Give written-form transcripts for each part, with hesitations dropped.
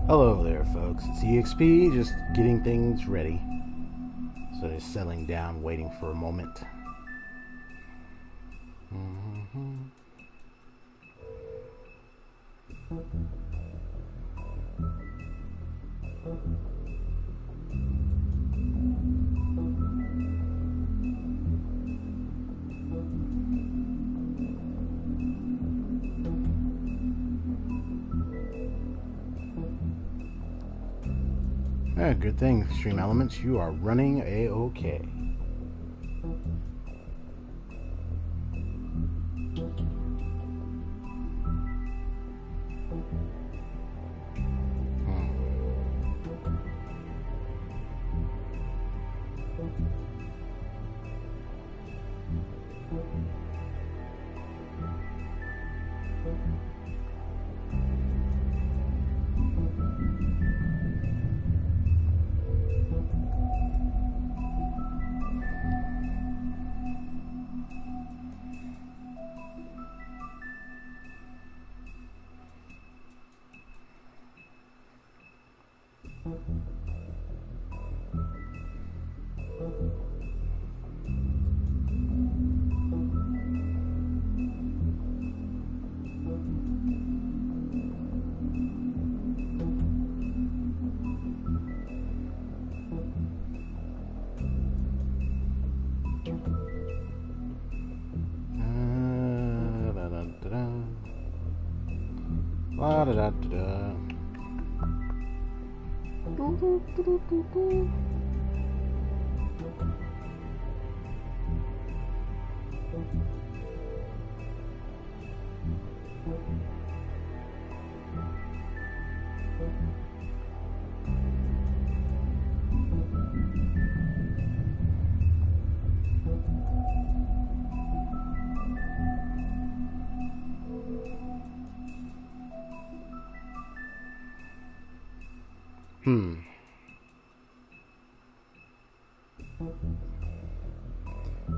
Hello there, folks. It's EXP, just getting things ready. So just settling down, waiting for a moment. Good thing, Stream Elements, you are running A-OK.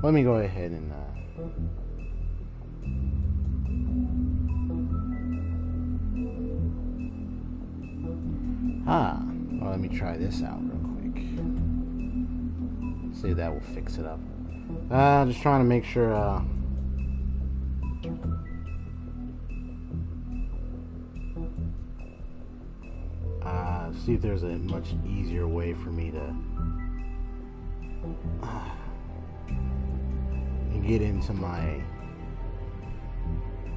Let me go ahead and well, let me try this out real quick. See if that will fix it up. Just trying to make sure see if there's a much easier way for me to get into my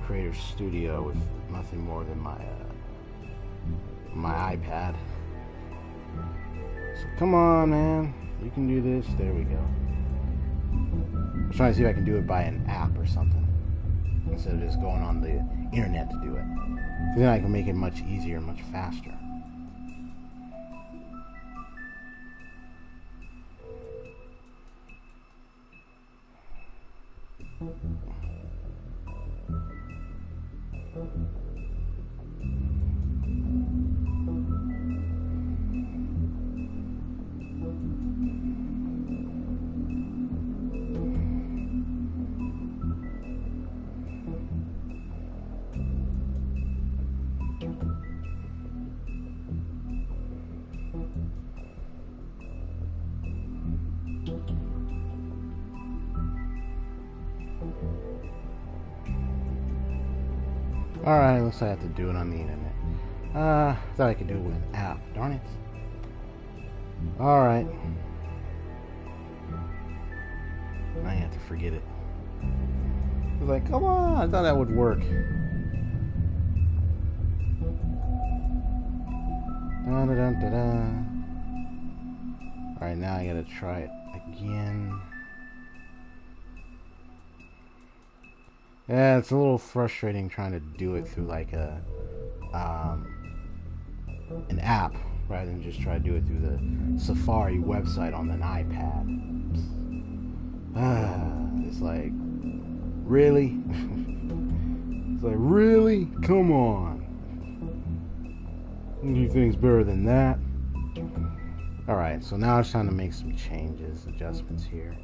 Creator Studio with nothing more than my my iPad. So come on, man, you can do this. There we go. I'm trying to see if I can do it by an app or something instead of just going on the internet to do it. Then I can make it much easier, much faster. Alright, looks like I have to do it on the internet. Thought I could do it with an app. Darn it. Alright. I have to forget it. I was like, come on, I thought that would work. Dun-dun-dun-dun-dun. Alright, now I gotta try it again. Yeah, it's a little frustrating trying to do it through like an app rather than just try to do it through the Safari website on an iPad. It's like, really? It's like, really? Come on. You do things better than that. Alright, so now it's time to make some changes, adjustments here.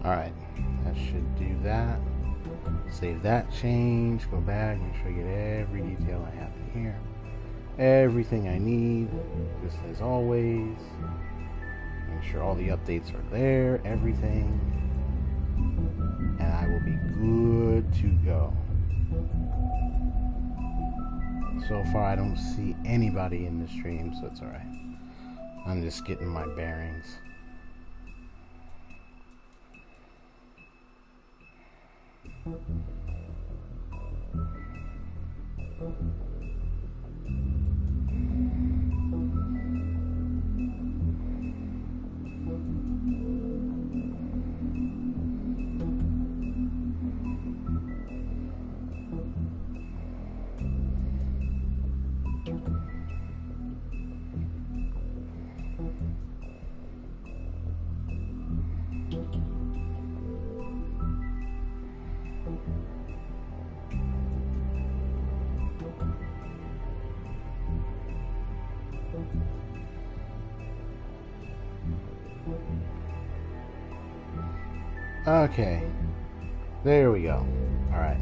Alright, that should do that. Save that change, go back, make sure I get every detail I have in here. Everything I need, just as always. Make sure all the updates are there, everything. And I will be good to go. So far I don't see anybody in the stream, so it's alright. I'm just getting my bearings. Okay, there we go. Alright.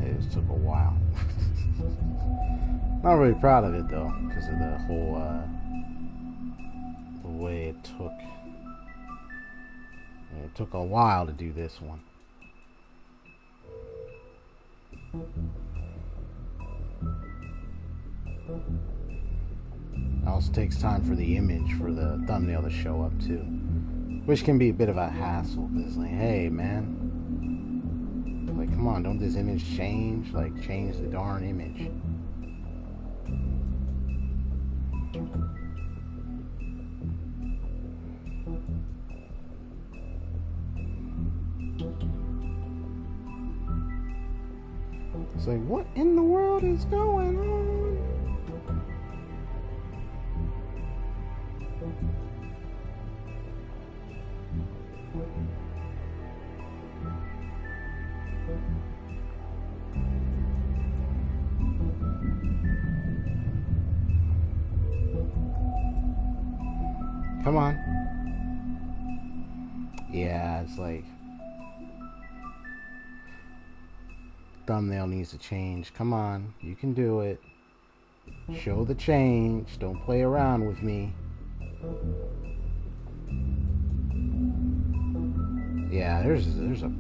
It just took a while. Not really proud of it though, because of the whole, the way it took. It took a while to do this one. It also takes time for the image for the thumbnail to show up too. Which can be a bit of a hassle, because it's like, hey man, like come on, don't this image change? Like change the darn image. It's like, what in the world is going on? Come on. Yeah, it's like thumbnail needs to change. Come on, you can do it. Show the change. Don't play around with me. Yeah, there's a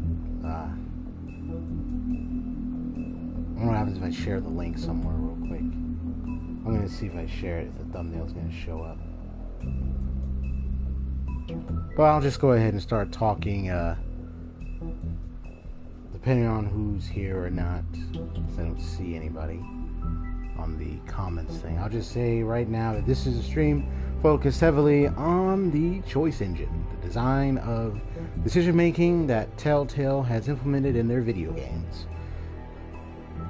I'm gonna happens if I share the link somewhere real quick. I'm going to see if I share it, if the thumbnail's going to show up. But I'll just go ahead and start talking, depending on who's here or not, since I don't see anybody on the comments thing. I'll just say right now that this is a stream focused heavily on the choice engine, the design of decision making that Telltale has implemented in their video games.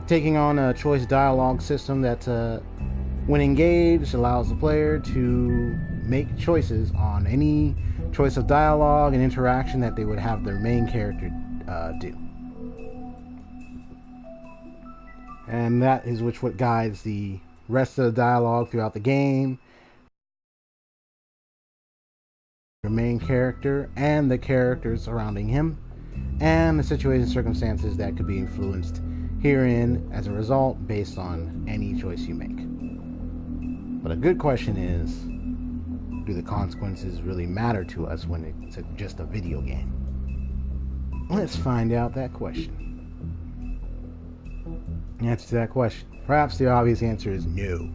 Taking on a choice dialogue system that, when engaged, allows the player to make choices on any choice of dialogue and interaction that they would have their main character do. And that is what guides the rest of the dialogue throughout the game. Your main character and the characters surrounding him, and the situations and circumstances that could be influenced herein as a result based on any choice you make. But a good question is, do the consequences really matter to us when it's just a video game? Let's find out that question. The answer to that question, perhaps the obvious answer is no.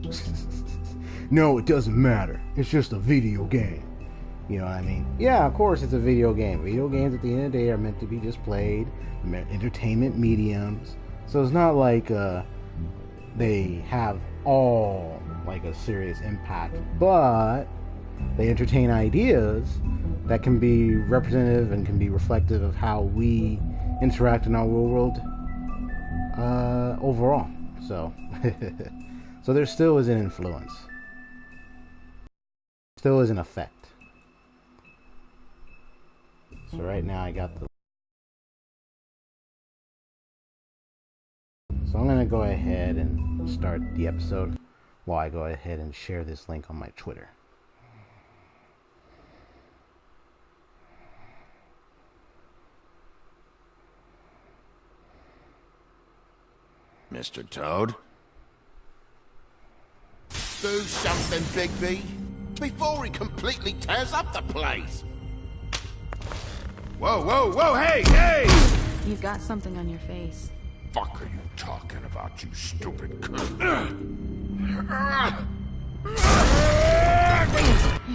No, it doesn't matter. It's just a video game. You know what I mean? Yeah, of course it's a video game. Video games at the end of the day are meant to be just played, entertainment mediums. So it's not like they have all like a serious impact, but they entertain ideas that can be representative and can be reflective of how we interact in our world overall. So so there still is an influence, still is an effect. So right now I got the, so I'm gonna go ahead and start the episode while I go ahead and share this link on my Twitter. Mr. Toad? Do something, Bigby, before he completely tears up the place. Whoa, whoa, whoa, hey, hey! You've got something on your face. Fuck are you talking about, you stupid cunt? You're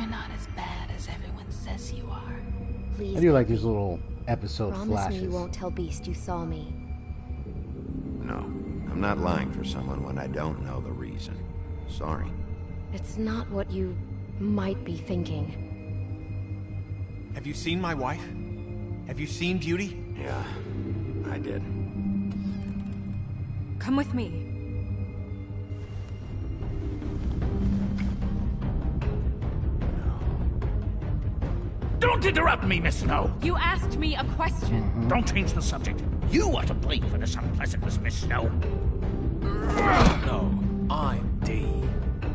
not as bad as everyone says you are. Please. I do like these little episode Promise flashes. me you won't tell Beast you saw me. No, I'm not lying for someone when I don't know the reason. Sorry. It's not what you might be thinking. Have you seen my wife? Have you seen Beauty? Yeah, I did. Come with me. Don't interrupt me, Miss Snow. You asked me a question. Don't change the subject. You are to blame for this unpleasantness, Miss Snow. No, I'm D.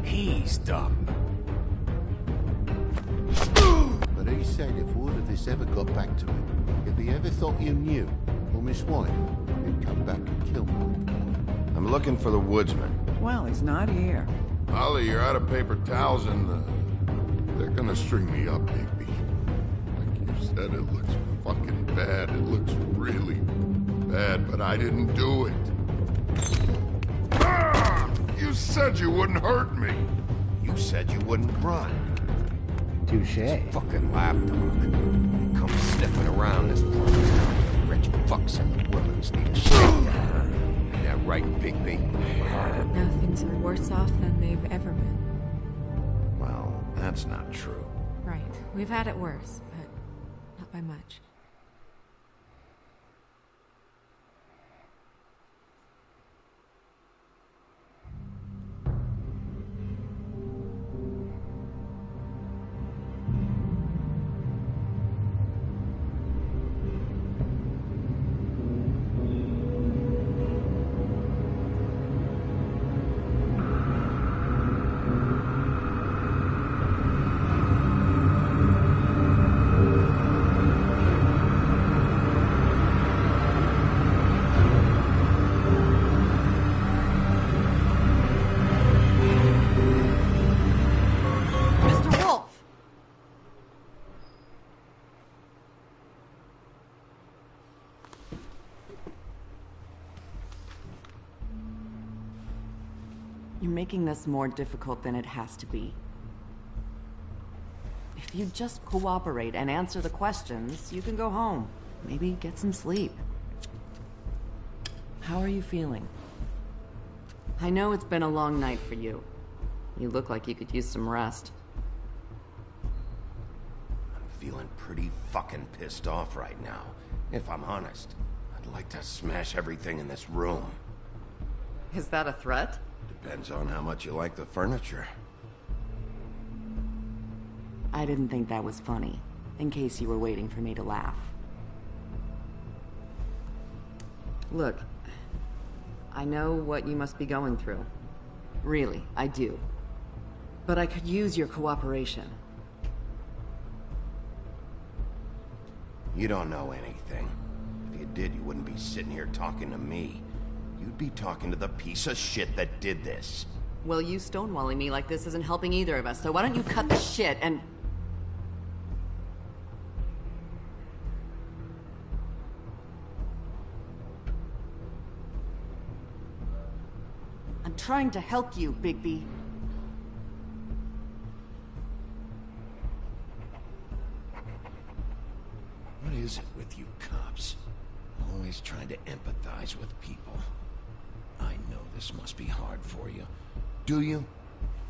He's dumb. But he said if word of this ever got back to him, if he ever thought you knew, or Miss White, he'd come back and kill me. I'm looking for the woodsman. Well, he's not here. Ollie, you're out of paper towels and they're gonna string me up, Bigby. Like you said, it looks fucking bad. It looks really bad, but I didn't do it. Ah! You said you wouldn't hurt me. You said you wouldn't run. Touché. Fucking lapdog. He comes sniffing around this place now. The rich fucks in the woods need a shake down. Ain't that right, Bigby? Now things are worse off than they've ever been. Well, that's not true. Right. We've had it worse, but not by much. You're making this more difficult than it has to be. If you just cooperate and answer the questions, you can go home. Maybe get some sleep. How are you feeling? I know it's been a long night for you. You look like you could use some rest. I'm feeling pretty fucking pissed off right now. If I'm honest, I'd like to smash everything in this room. Is that a threat? Depends on how much you like the furniture. I didn't think that was funny, in case you were waiting for me to laugh. Look, I know what you must be going through. Really, I do. But I could use your cooperation. You don't know anything. If you did, you wouldn't be sitting here talking to me. You'd be talking to the piece of shit that did this. Well, you stonewalling me like this isn't helping either of us, so why don't you cut the shit and... I'm trying to help you, Bigby. What is it with you cops? Always trying to empathize with people. I know this must be hard for you. Do you?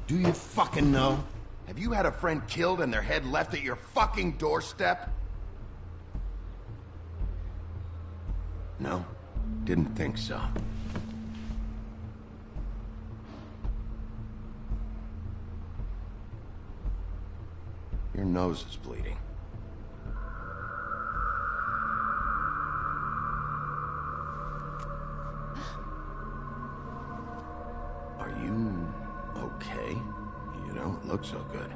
Do you fucking know? Have you had a friend killed and their head left at your fucking doorstep? No? Didn't think so. Your nose is bleeding. Are you okay? You don't look so good.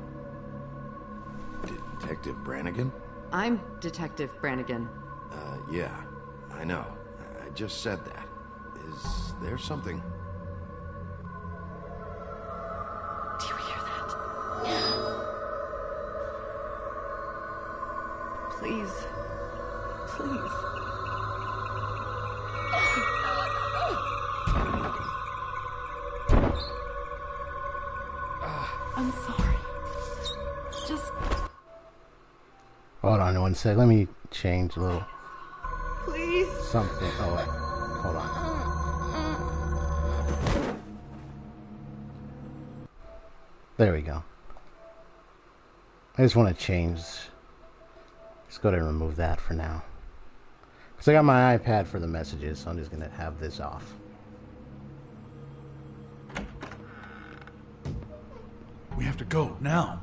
Detective Brannigan? I'm Detective Brannigan. Yeah, I know. I just said that. Is there something? Do you hear that? Please. Please. I'm sorry. Just... Hold on one sec. Let me change a little... Please. Something. Oh, wait. Hold on. There we go. I just want to change... Let's go ahead and remove that for now. Because I got my iPad for the messages, so I'm just going to have this off. We have to go, now.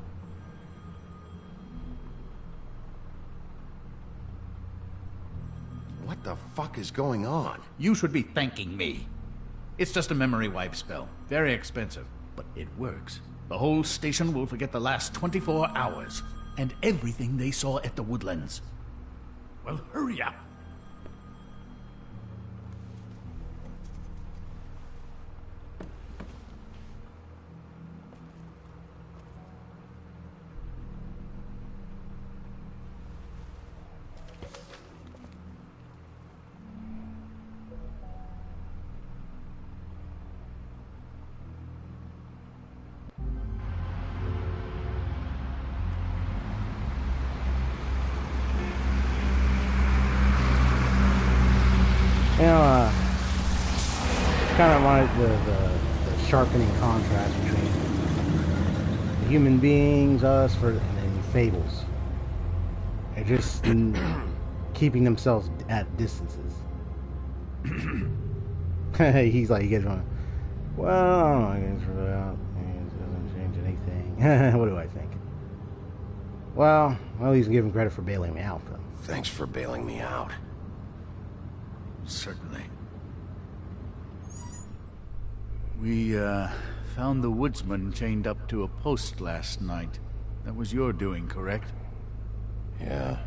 What the fuck is going on? You should be thanking me. It's just a memory wipe spell. Very expensive, but it works. The whole station will forget the last 24 hours, and everything they saw at the Woodlands. Well, hurry up. You know, kind of like the sharpening contrast between the human beings, us, and then Fables. They're just keeping themselves at distances. He's like, you guys want? Well, I don't know. I guess really out. It doesn't change anything. What do I think? Well, at least give him credit for bailing me out, though. Thanks for bailing me out. Certainly. We, found the woodsman chained up to a post last night. That was your doing, correct? Yeah.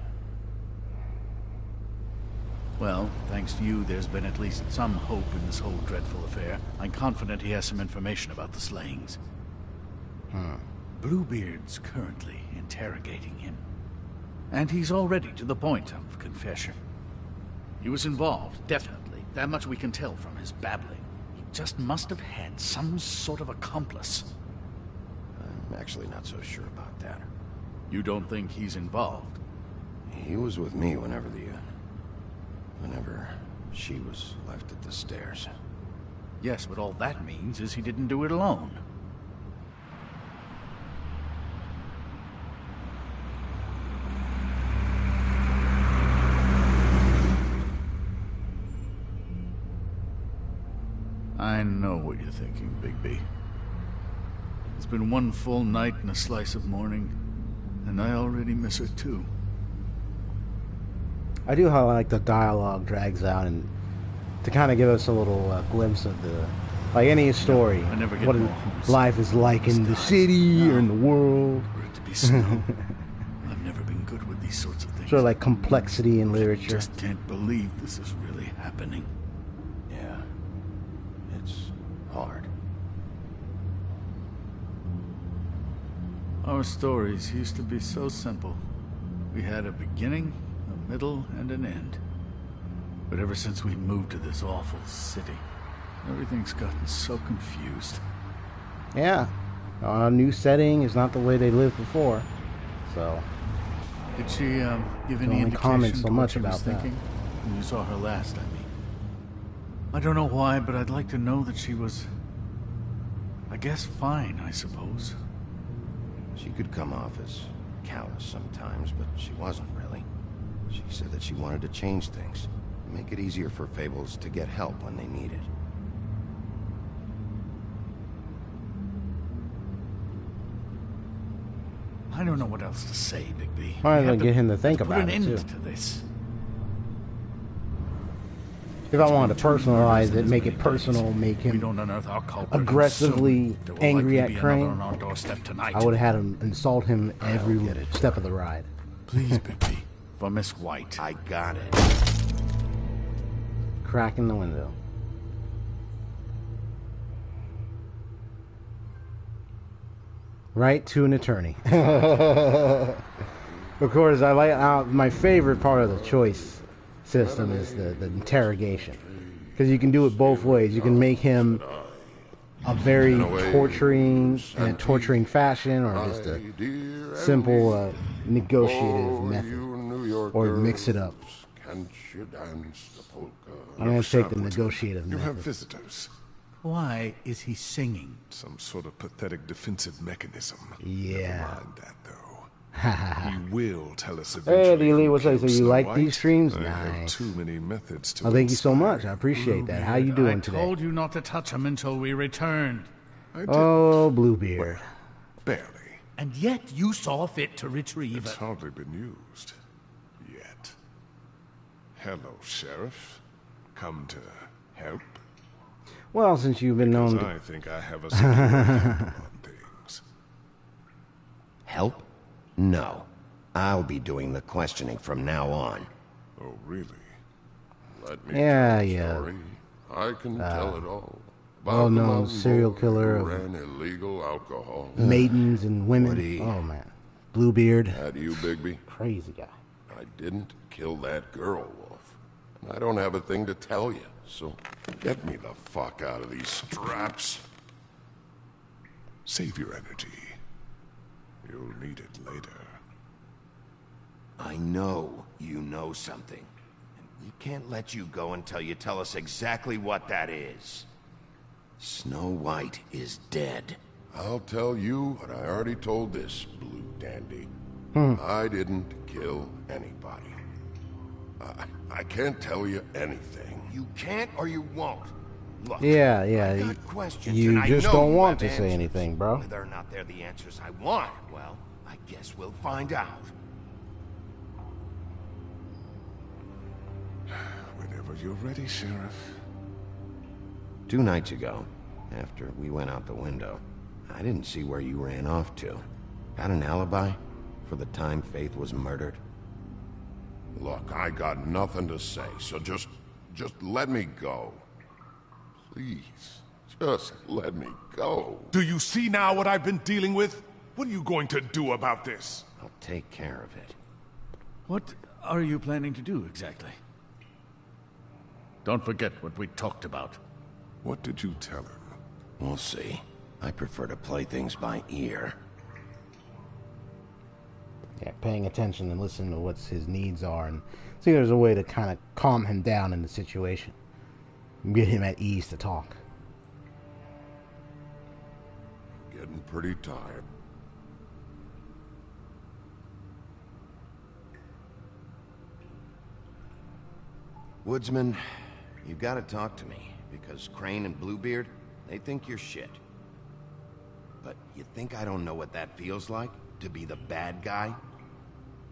Well, thanks to you, there's been at least some hope in this whole dreadful affair. I'm confident he has some information about the slayings. Bluebeard's currently interrogating him. And he's already to the point of confession. He was involved, definitely. That much we can tell from his babbling. He just must have had some sort of accomplice. I'm actually not so sure about that. You don't think he's involved? He was with me whenever she was left at the stairs. Yes, but all that means is he didn't do it alone. I know what you're thinking, Bigby. It's been one full night and a slice of morning, and I already miss her too. I do how like the dialogue drags out and to kind of give us a little glimpse of the, like any story, what life is like in the city or in the world. For it to be snow. I've never been good with these sorts of things. Sort of like complexity in literature. Just can't believe this is really happening. Yeah, it's hard. Our stories used to be so simple. We had a beginning, a middle, and an end. But ever since we moved to this awful city, everything's gotten so confused. Yeah. A new setting is not the way they lived before. So. Did she give any indication comment so to much what she was about that. thinking? When you saw her last, I mean. I don't know why, but I'd like to know that she was, I guess, fine, I suppose. She could come off as callous sometimes, but she wasn't really. She said that she wanted to change things, make it easier for Fables to get help when they need it. I don't know what else to say, Bigby. Might as We well have get him to think put about an it, end too. to this. If I wanted to personalize it, It's make been it days. personal, make We him don't unearth our culprit, and aggressively soon there will angry likely at be another Crane, on our doorstep tonight. I would have had him insult him every get it. step of the ride. Please, Bigby, for Miss White. I got it. Crack in the window. Right to an attorney. Of course, I like my favorite part of the choice system is the interrogation, because you can do it both ways. You can make him a very torturing in a torturing fashion, or just a simple negotiative method, or mix it up. Can't you dance the polka? I'm going to take the negotiative You have method. visitors. Why is he singing? Some sort of pathetic defensive mechanism. Yeah. Never mind that, though. He will tell us eventually. Hey, Lily, what's up? So who you killed like Snow these White. streams? I have Nice. too many methods to Oh, thank you so inspire. much. I appreciate that. How you doing I today? told you not to touch him until we returned. I did. Oh, Bluebeard. Barely. And yet you saw fit to retrieve It's it. hardly been used. Yet. Hello, Sheriff. Come to help? Well, since you've been known Because to... I think I have a secure handle on things. Help? No. I'll be doing the questioning from now on. Oh, really? Let me Yeah, tell the yeah. story. I can tell it all. well-known the mountain serial boy killer who of- ran illegal alcohol. maidens and women. Woody. Oh, man. Bluebeard. That you, Bigby? Crazy guy. I didn't kill that girl, Wolf. And I don't have a thing to tell you, so get me the fuck out of these straps. Save your energy. You'll need it later. I know you know something. And we can't let you go until you tell us exactly what that is. Snow White is dead. I'll tell you what I already told this blue dandy. I didn't kill anybody. I can't tell you anything. You can't or you won't. Look, Yeah, I yeah. got questions, You and I just know don't you want have to say answers. anything, bro. Whether or not they're the answers I want, well, I guess we'll find out. Whenever you're ready, Sheriff. 2 nights ago, after we went out the window, I didn't see where you ran off to. Got an alibi for the time Faith was murdered? Look, I got nothing to say, so just let me go. Please, just let me go. Do you see now what I've been dealing with? What are you going to do about this? I'll take care of it. What are you planning to do exactly? Don't forget what we talked about. What did you tell him? We'll see. I prefer to play things by ear. Yeah, paying attention and listening to what his needs are, and see if there's a way to kind of calm him down in the situation. Get him at ease to talk. Getting pretty tired. Woodsman, you gotta talk to me, because Crane and Bluebeard, they think you're shit. But you think I don't know what that feels like? To be the bad guy?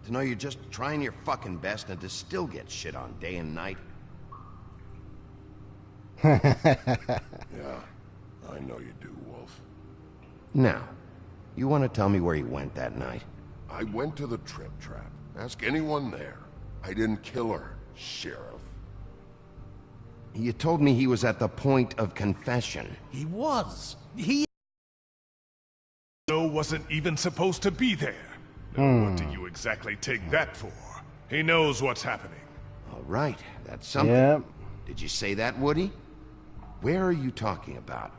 To know you're just trying your fucking best and to still get shit on day and night? Yeah, I know you do, Wolf. Now, you want to tell me where you went that night? I went to the Trip Trap. Ask anyone there. I didn't kill her, Sheriff. You told me he was at the point of confession. He was. He... Snow wasn't even supposed to be there. Now, what do you exactly take that for? He knows what's happening. All right, that's something. Yep. Did you say that, Woody? Where are you talking about?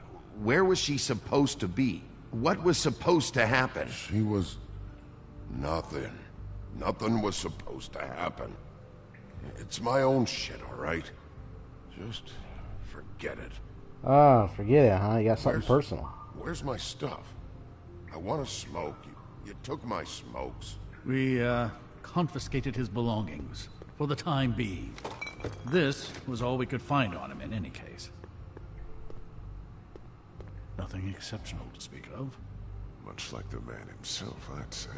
Where was she supposed to be? What was supposed to happen? She was... nothing. Nothing was supposed to happen. It's my own shit, all right? Just forget it. Oh, forget it, huh? You got something personal. Where's my stuff? I want to smoke. You took my smokes. We, confiscated his belongings, for the time being. This was all we could find on him in any case. Nothing exceptional to speak of. Much like the man himself, I'd say.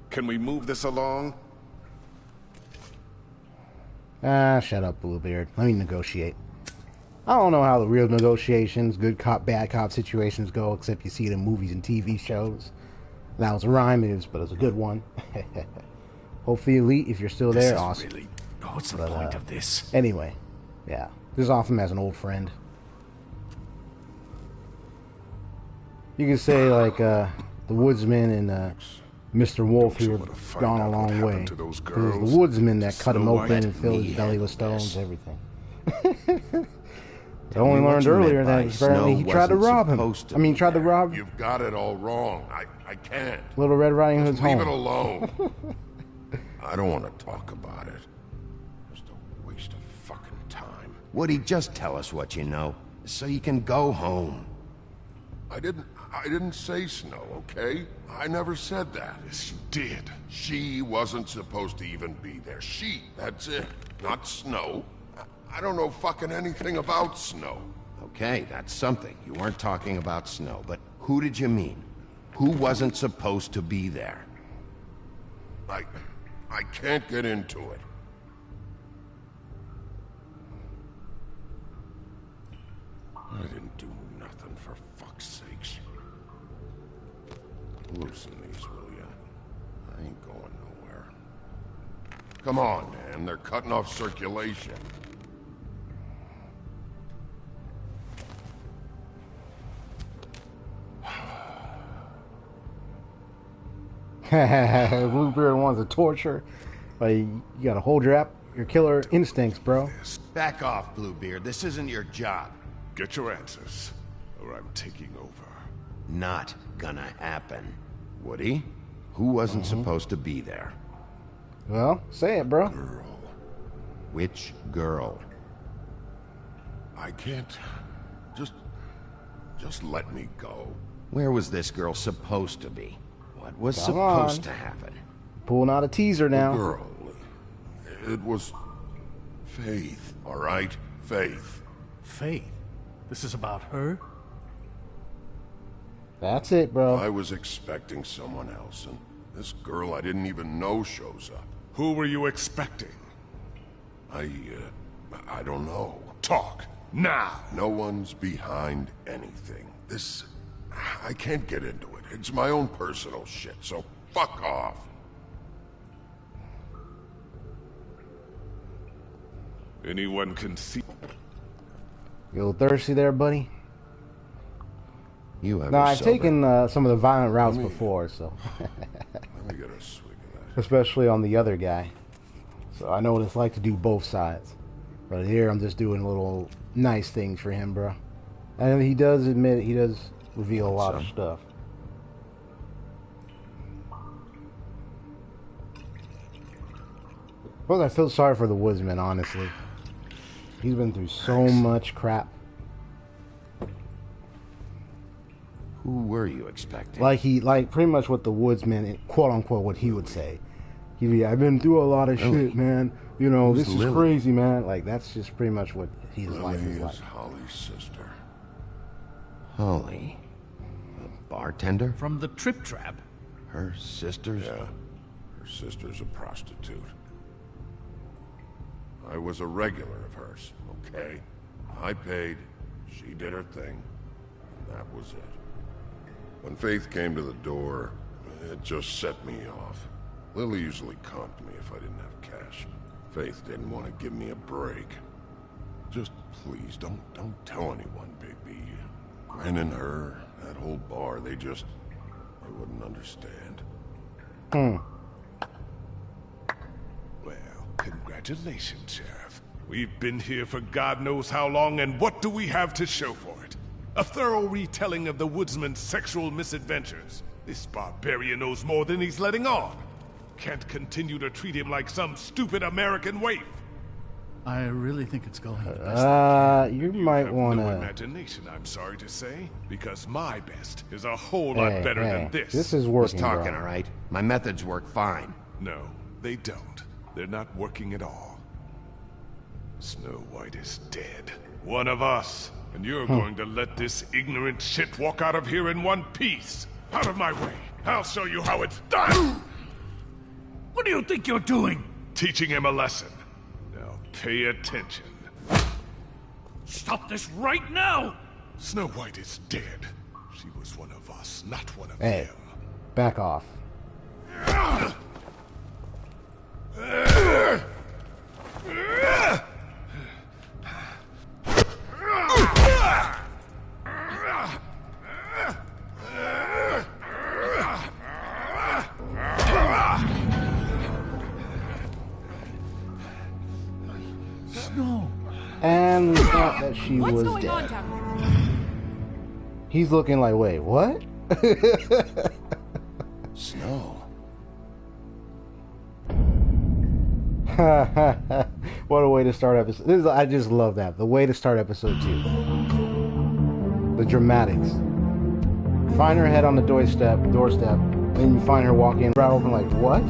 Can we move this along? Ah, shut up, Bluebeard. Let me negotiate. I don't know how the real negotiations, good cop, bad cop situations go, except you see it in movies and TV shows. That was a rhyme, but it was a good one. Hopefully, Elite, if you're still there, awesome. Really... What's the point of this? Anyway, yeah. This is off him as an old friend. You can say, like, the Woodsman and, Mr. Wolf here have gone a long way. It was the Woodsman that cut him open and filled his belly with stones, everything. I only learned earlier that apparently he tried to rob him. Tried to rob... You've got it all wrong. I can't. Little Red Riding Hood's home. Leave it alone. I don't want to talk about it. Just a waste of fucking time. Woody, just tell us what you know, so you can go home. I didn't say Snow, okay? I never said that. Yes, you did. She wasn't supposed to even be there. She, that's it. Not Snow. I don't know fucking anything about Snow. Okay, that's something. You weren't talking about Snow, but who did you mean? Who wasn't supposed to be there? I can't get into it. I didn't do nothing, for fuck's sakes. Loosen these, will ya? I ain't going nowhere. Come on, man. They're cutting off circulation. Bluebeard wants to torture. Like, you gotta hold your killer instincts, bro. Back off, Bluebeard. This isn't your job. Get your answers, or I'm taking over. Not gonna happen. Woody, who wasn't supposed to be there? Well, say it, bro. Girl. Which girl? I can't... Just let me go. Where was this girl supposed to be? What was supposed to happen? Pulling out a teaser now. The girl. It was... Faith, all right? Faith. Faith? This is about her? That's it, bro. I was expecting someone else, and this girl I didn't even know shows up. Who were you expecting? I don't know. Talk, now! No one's behind anything. I can't get into it. It's my own personal shit, so fuck off. Anyone can see... You a little thirsty there, buddy? You have No, I've taken some of the violent routes before, so... Let me get a swig of especially on the other guy. So I know what it's like to do both sides. But here I'm just doing little nice things for him, bro. And he does admit it, he does reveal a lot of stuff. Well, I feel sorry for the woodsman, honestly. He's been through so much crap. Who were you expecting? Like pretty much what the woodsman, quote unquote, what he would say. I've been through a lot of shit, man. You know, this is crazy, man. Like, that's just pretty much what his life is like. Holly's sister. Holly? A bartender? From the Trip Trap? Her sister's? Yeah. Her sister's a prostitute. I was a regular of hers, okay? I paid, she did her thing, and that was it. When Faith came to the door, it just set me off. Lily usually comped me if I didn't have cash. Faith didn't want to give me a break. Just please, don't tell anyone, Bigby. Gwen and her, that whole bar, they wouldn't understand. Well, congratulations, Sheriff. We've been here for God knows how long, and what do we have to show for it? A thorough retelling of the woodsman's sexual misadventures. This barbarian knows more than he's letting on. Can't continue to treat him like some stupid American waif. I really think it's going the best. You might want to... No imagination, I'm sorry to say, because my best is a whole lot better than this. This is working, He's talking, bro. all right? My methods work fine. No, they don't. They're not working at all. Snow White is dead. One of us. And you're going to let this ignorant shit walk out of here in one piece. Out of my way. I'll show you how it's done. What do you think you're doing? Teaching him a lesson. Now pay attention. Stop this right now! Snow White is dead. She was one of us, not one of Hey, them. back off. And thought that she was dead. He's looking like, wait, what? Snow. What a way to start episode. I just love that. The way to start episode 2. The dramatics. Find her head on the doorstep, then you find her walking, brow open like, what?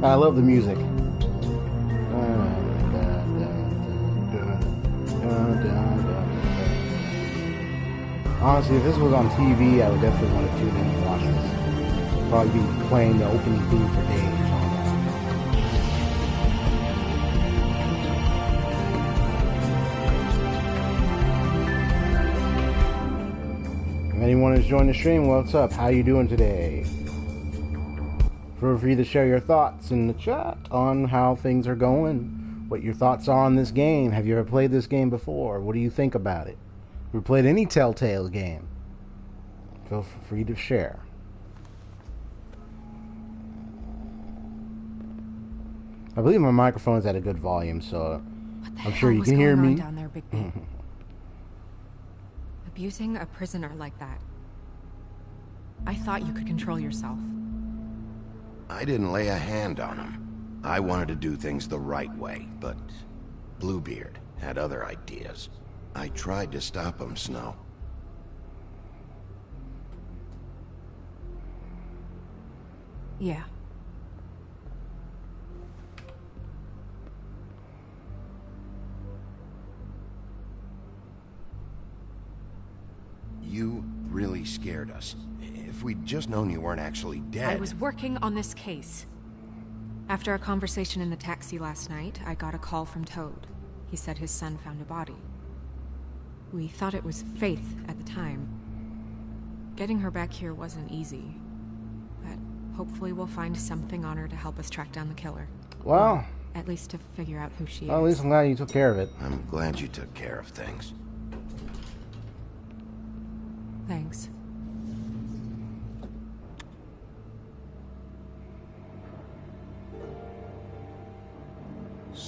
I love the music. Honestly, if this was on TV, I would definitely want to tune in and watch this. Probably be playing the opening theme for days on that. If anyone has joined the stream, what's up? How you doing today? Feel free to share your thoughts in the chat on how things are going, what your thoughts are on this game. Have you ever played this game before? What do you think about it? If you played any Telltale game, feel free to share. I believe my microphone is at a good volume, so I'm sure you can hear me. Down there, Bigby? Abusing a prisoner like that. I thought you could control yourself. I didn't lay a hand on him. I wanted to do things the right way, but Bluebeard had other ideas. I tried to stop him, Snow. Yeah. You really scared us. If we'd just known you weren't actually dead... I was working on this case. After a conversation in the taxi last night, I got a call from Toad. He said his son found a body. We thought it was Faith at the time. Getting her back here wasn't easy. But hopefully we'll find something on her to help us track down the killer. Well... At least to figure out who she is. Well, at least I'm glad you took care of it. I'm glad you took care of things. Thanks.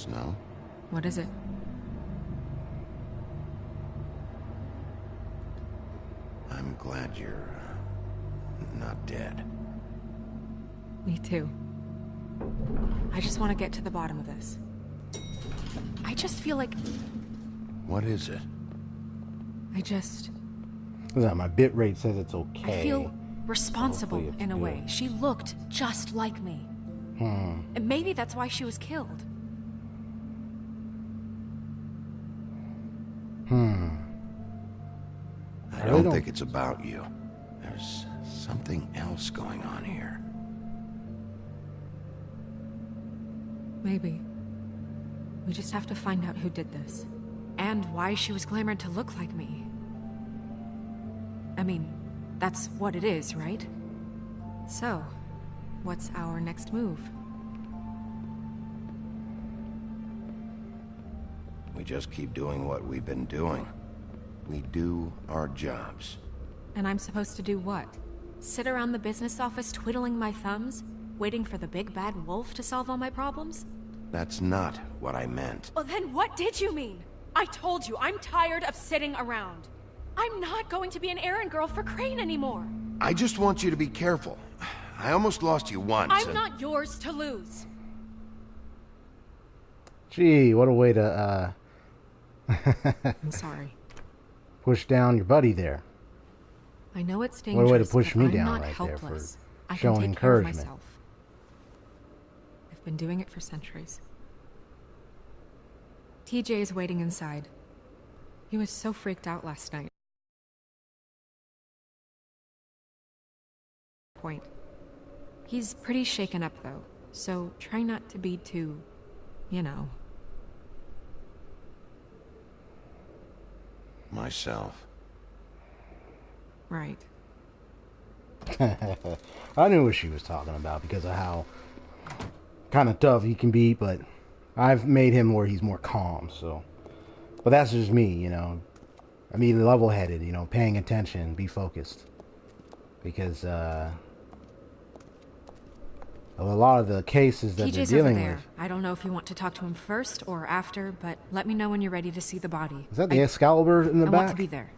Snow. What is it? I'm glad you're not dead. Me too. I just want to get to the bottom of this. I just feel like... What is it? My bit rate says it's okay. I feel responsible in a way. She looked just like me. And maybe that's why she was killed. I don't think it's about you. There's something else going on here. Maybe. We just have to find out who did this. And why she was glamored to look like me. I mean, that's what it is, right? So, what's our next move? We just keep doing what we've been doing. We do our jobs. And I'm supposed to do what? Sit around the business office twiddling my thumbs, waiting for the big bad wolf to solve all my problems? That's not what I meant. Well, then what did you mean? I told you, I'm tired of sitting around. I'm not going to be an errand girl for Crane anymore. I just want you to be careful. I almost lost you once. I'm not yours to lose. Gee, what a way to, I'm sorry. push down your buddy there. I know it's dangerous. What a way to push me I'm down not right helpless. there I for can showing take care of encouragement. myself. I've been doing it for centuries. TJ is waiting inside. He was so freaked out last night. Point. He's pretty shaken up though, so try not to be too, you know. Myself. Right. I knew what she was talking about because of how kind of tough he can be, but I've made him where he's more calm, so. But that's just me, you know. I mean, level-headed, you know, paying attention, be focused. Because, a lot of the cases that they're TJ's dealing over there. with... I don't know if you want to talk to him first or after, but let me know when you're ready to see the body. Is that the Excalibur in the I back? want to be there.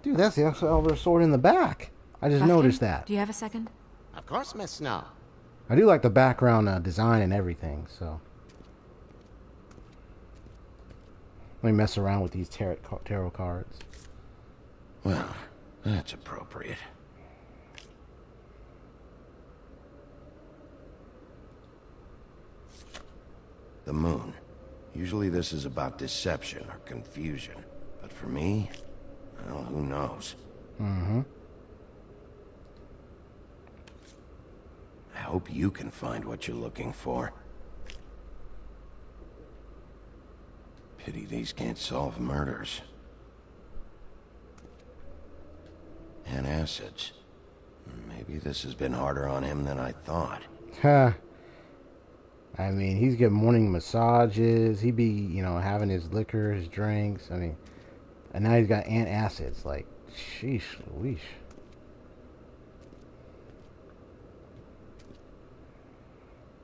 Dude, that's the Excalibur sword in the back. I just noticed that. Do you have a second? Of course, Miss Snow. I do like the background design and everything, so... Let me mess around with these tarot cards. Well, that's appropriate. The moon. Usually this is about deception or confusion. But for me, well, who knows? Mm-hmm. I hope you can find what you're looking for. Pity these can't solve murders. And acids. Maybe this has been harder on him than I thought. Huh. I mean, he's getting morning massages. He be, you know, having his liquor, his drinks. I mean, and now he's got antacids. Like, sheesh, Louise.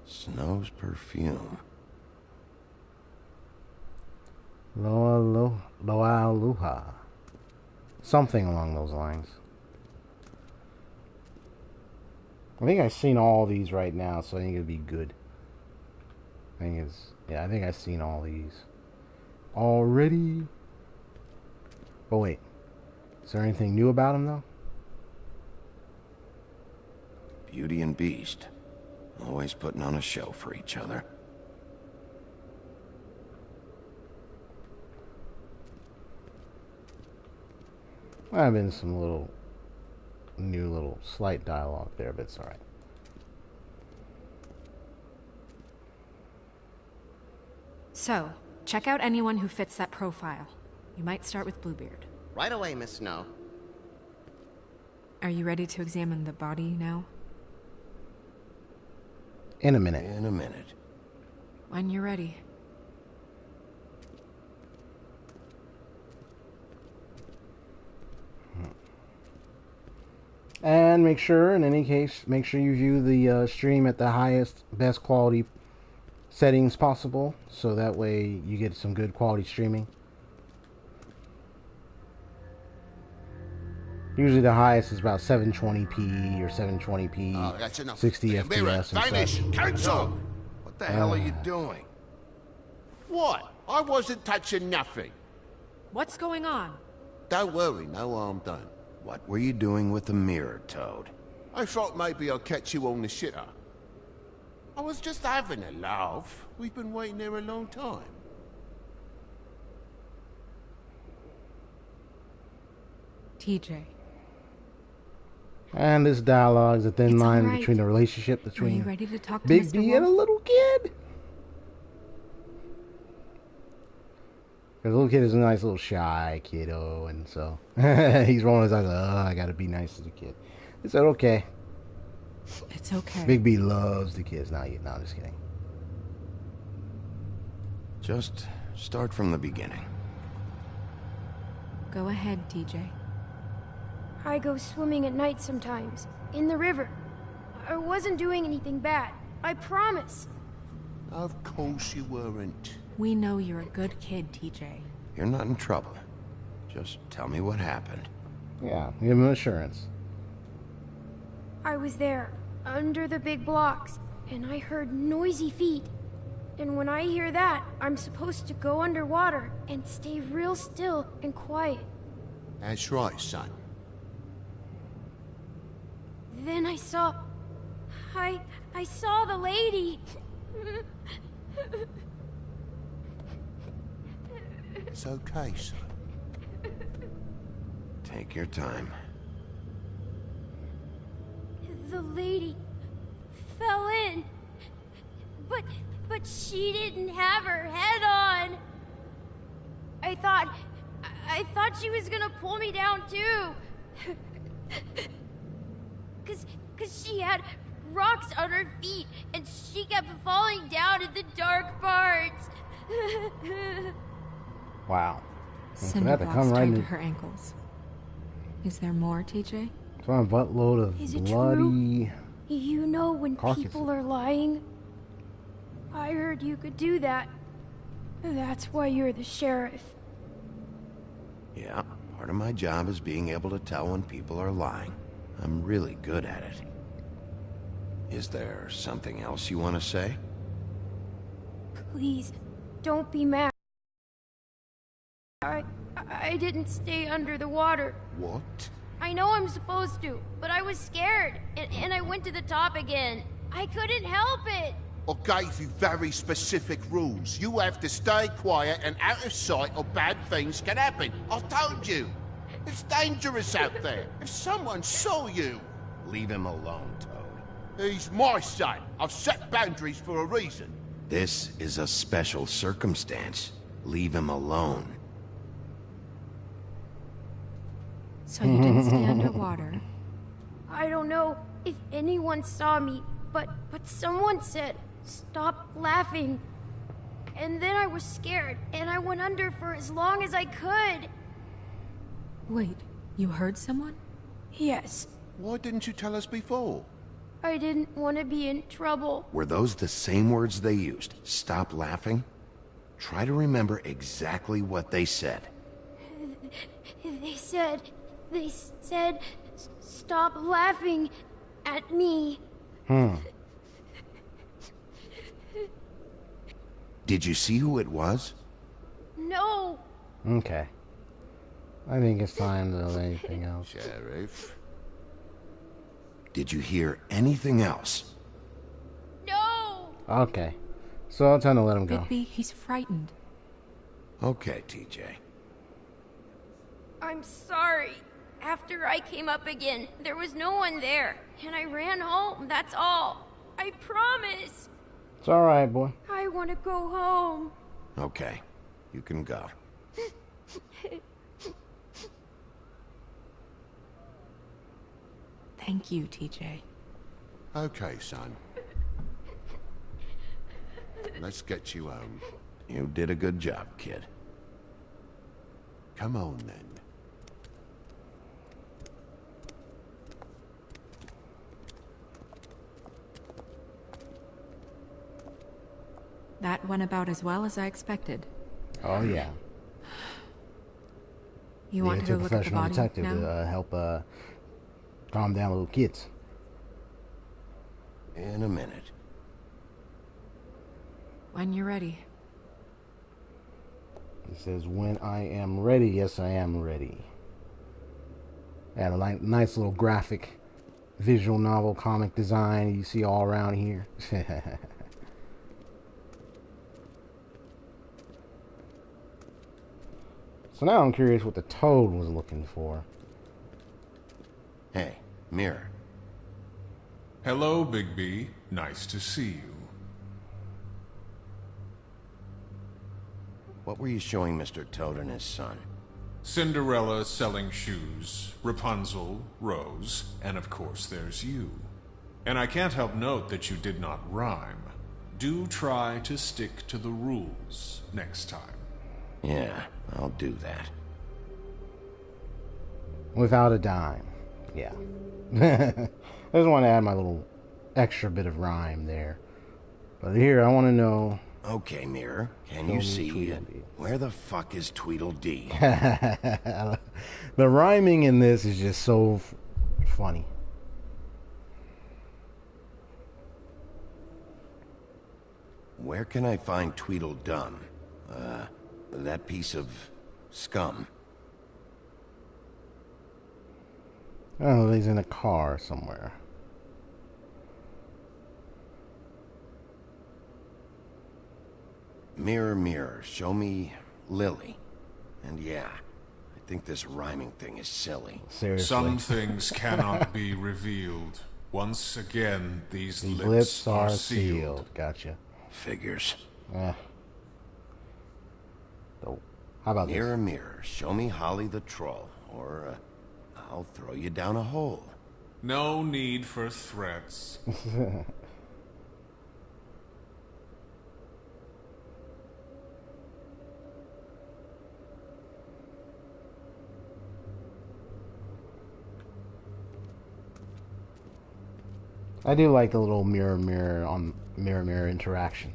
Snow's perfume. Loaluha. Something along those lines. I think I've seen all these right now, so I think it'd be good. I think I've seen all these already. Oh wait, is there anything new about him though? Beauty and Beast. Always putting on a show for each other. Might have been some new slight dialogue there, but it's alright. So, check out anyone who fits that profile. You might start with Bluebeard. Right away, Miss Snow. Are you ready to examine the body now? In a minute. In a minute. When you're ready. And make sure, in any case, make sure you view the stream at the highest, best quality settings possible, so that way you get some good quality streaming. Usually the highest is about 720p or 720p, Oh, that's enough. 60 Mirror, FPS and vanish, such. cancel! What the hell are you doing? What? I wasn't touching nothing. What's going on? Don't worry, no harm done. What were you doing with the mirror, Toad? I thought maybe I'd catch you on the shitter. I was just having a laugh. We've been waiting there a long time. TJ. And this dialogue is a thin It's line all right. between the relationship Are between you ready to talk to Mr. Bigby and a Wolf? little kid. The little kid is a nice little shy kiddo, and so he's rolling his eyes like, oh, I gotta be nice to the kid. He said, okay. It's okay. Bigby loves the kids. No, I'm just kidding. Just start from the beginning. Go ahead, TJ. I go swimming at night sometimes, in the river. I wasn't doing anything bad, I promise. Of course you weren't. We know you're a good kid, TJ. You're not in trouble. Just tell me what happened. Yeah, give him assurance. I was there, under the big blocks, and I heard noisy feet. And when I hear that, I'm supposed to go underwater and stay real still and quiet. That's right, son. Then I saw the lady. It's okay, son. Take your time. The lady fell in. But she didn't have her head on. I thought she was gonna pull me down too. Cause she had rocks on her feet and she kept falling down in the dark parts. Wow. Cinder blocks tied to her ankles. Is there more, TJ? It's on a buttload of Is it bloody... true? You know when carcasses. people are lying? I heard you could do that. That's why you're the sheriff. Yeah, part of my job is being able to tell when people are lying. I'm really good at it. Is there something else you want to say? Please, don't be mad. I didn't stay under the water. What? I know I'm supposed to, but I was scared, and I went to the top again. I couldn't help it. I gave you very specific rules. You have to stay quiet and out of sight or bad things can happen. I told you. It's dangerous out there. If someone saw you... Leave him alone, Toad. He's my son. I've set boundaries for a reason. This is a special circumstance. Leave him alone. So you didn't stay underwater? I don't know if anyone saw me, but someone said, "Stop laughing." And then I was scared, and I went under for as long as I could. Wait, you heard someone? Yes. Why didn't you tell us before? I didn't want to be in trouble. Were those the same words they used? Stop laughing? Try to remember exactly what they said. They said, "Stop laughing at me." Did you see who it was? No. Okay. I think it's time to do anything else. Sheriff? Did you hear anything else? No. Okay. So it's time to let him go. Bigby, he's frightened. Okay, TJ. I'm sorry. After I came up again, there was no one there, and I ran home, that's all. I promise. It's alright, boy. I want to go home. Okay, you can go. Thank you, TJ. Okay, son. Let's get you home. You did a good job, kid. Come on, then. That went about as well as I expected. Oh, yeah. You want to go look at the body detective now? to help calm down little kids. In a minute. When you're ready. It says, when I am ready. Yes, I am ready. Yeah, a nice little graphic, visual novel, comic design you see all around here. So now I'm curious what the toad was looking for. Hey, Mirror. Hello, Bigby. Nice to see you. What were you showing Mr. Toad and his son? Cinderella selling shoes, Rapunzel, Rose, and of course there's you. And I can't help note that you did not rhyme. Do try to stick to the rules next time. Yeah, I'll do that. Without a dime. Yeah. I just want to add my little extra bit of rhyme there. But here, I want to know... Okay, Mirror, can you see where the fuck is Tweedledee? The rhyming in this is just so funny. Where can I find Tweedledum? That piece of scum. Oh, he's in a car somewhere. Mirror, mirror, show me Lily. And yeah, I think this rhyming thing is silly. Seriously. Some things cannot be revealed. Once again, these lips are sealed. Gotcha. Figures. So, how about mirror, this? Mirror, show me Holly the troll, or I'll throw you down a hole. No need for threats. I do like the little mirror mirror interaction.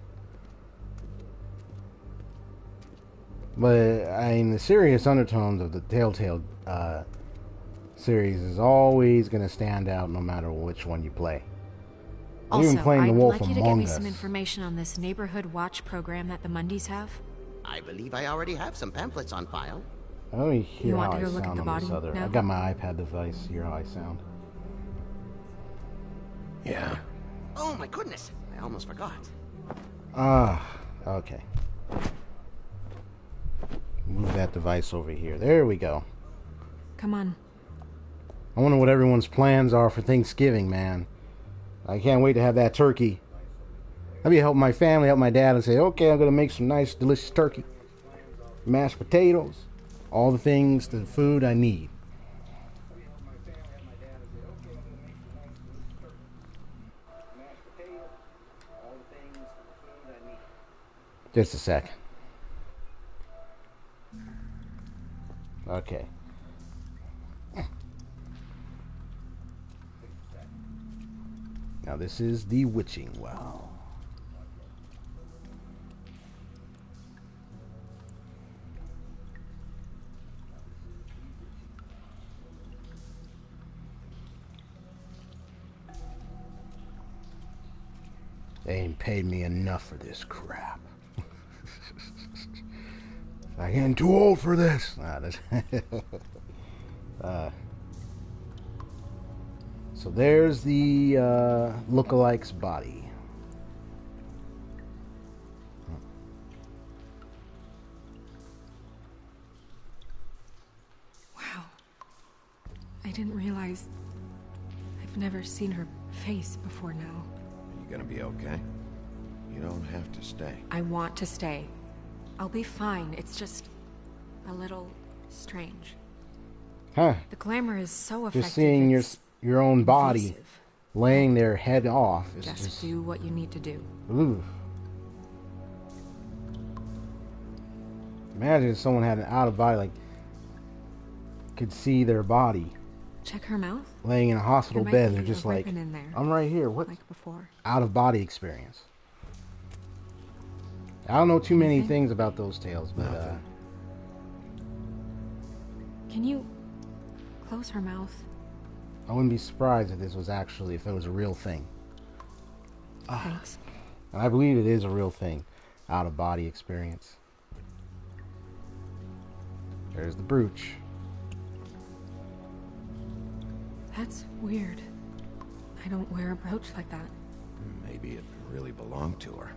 But I mean, the serious undertones of the Telltale series is always going to stand out no matter which one you play. Also, Even playing I'd The Wolf like you to Among get me Us. some information on this neighborhood watch program that the Mundys have. I believe I already have some pamphlets on file. Let me hear You want how to I go look at sound the on this body other. now? I got my iPad device. Hear how I sound. Yeah. Oh my goodness, I almost forgot. Okay. Move that device over here. There we go. Come on. I wonder what everyone's plans are for Thanksgiving, man. I can't wait to have that turkey. I'll be helping my family, help my dad, and say, okay, I'm going to make some nice, delicious turkey. Mashed potatoes. All the things, the food I need. Just a second. Okay. Now this is the witching well. They ain't paid me enough for this crap. I'm getting too old for this. So there's the lookalike's body. Wow. I didn't realize I've never seen her face before now. Are you gonna be okay? You don't have to stay. I want to stay. I'll be fine. It's just a little strange. Huh. The glamour is so effective. Just seeing your own body invasive. laying their head off is Just do what you need to do. Ooh. Imagine if someone had an out of body, like, could see their body Check her mouth. laying in a hospital There might bed. be They're just a like, weapon in there, I'm right here. What? like before. Out of body experience. I don't know too many things about those tales, but Can you close her mouth? I wouldn't be surprised if this was actually, if it was a real thing. Thanks. And I believe it is a real thing. Out of body experience. There's the brooch. That's weird. I don't wear a brooch like that. Maybe it really belonged to her.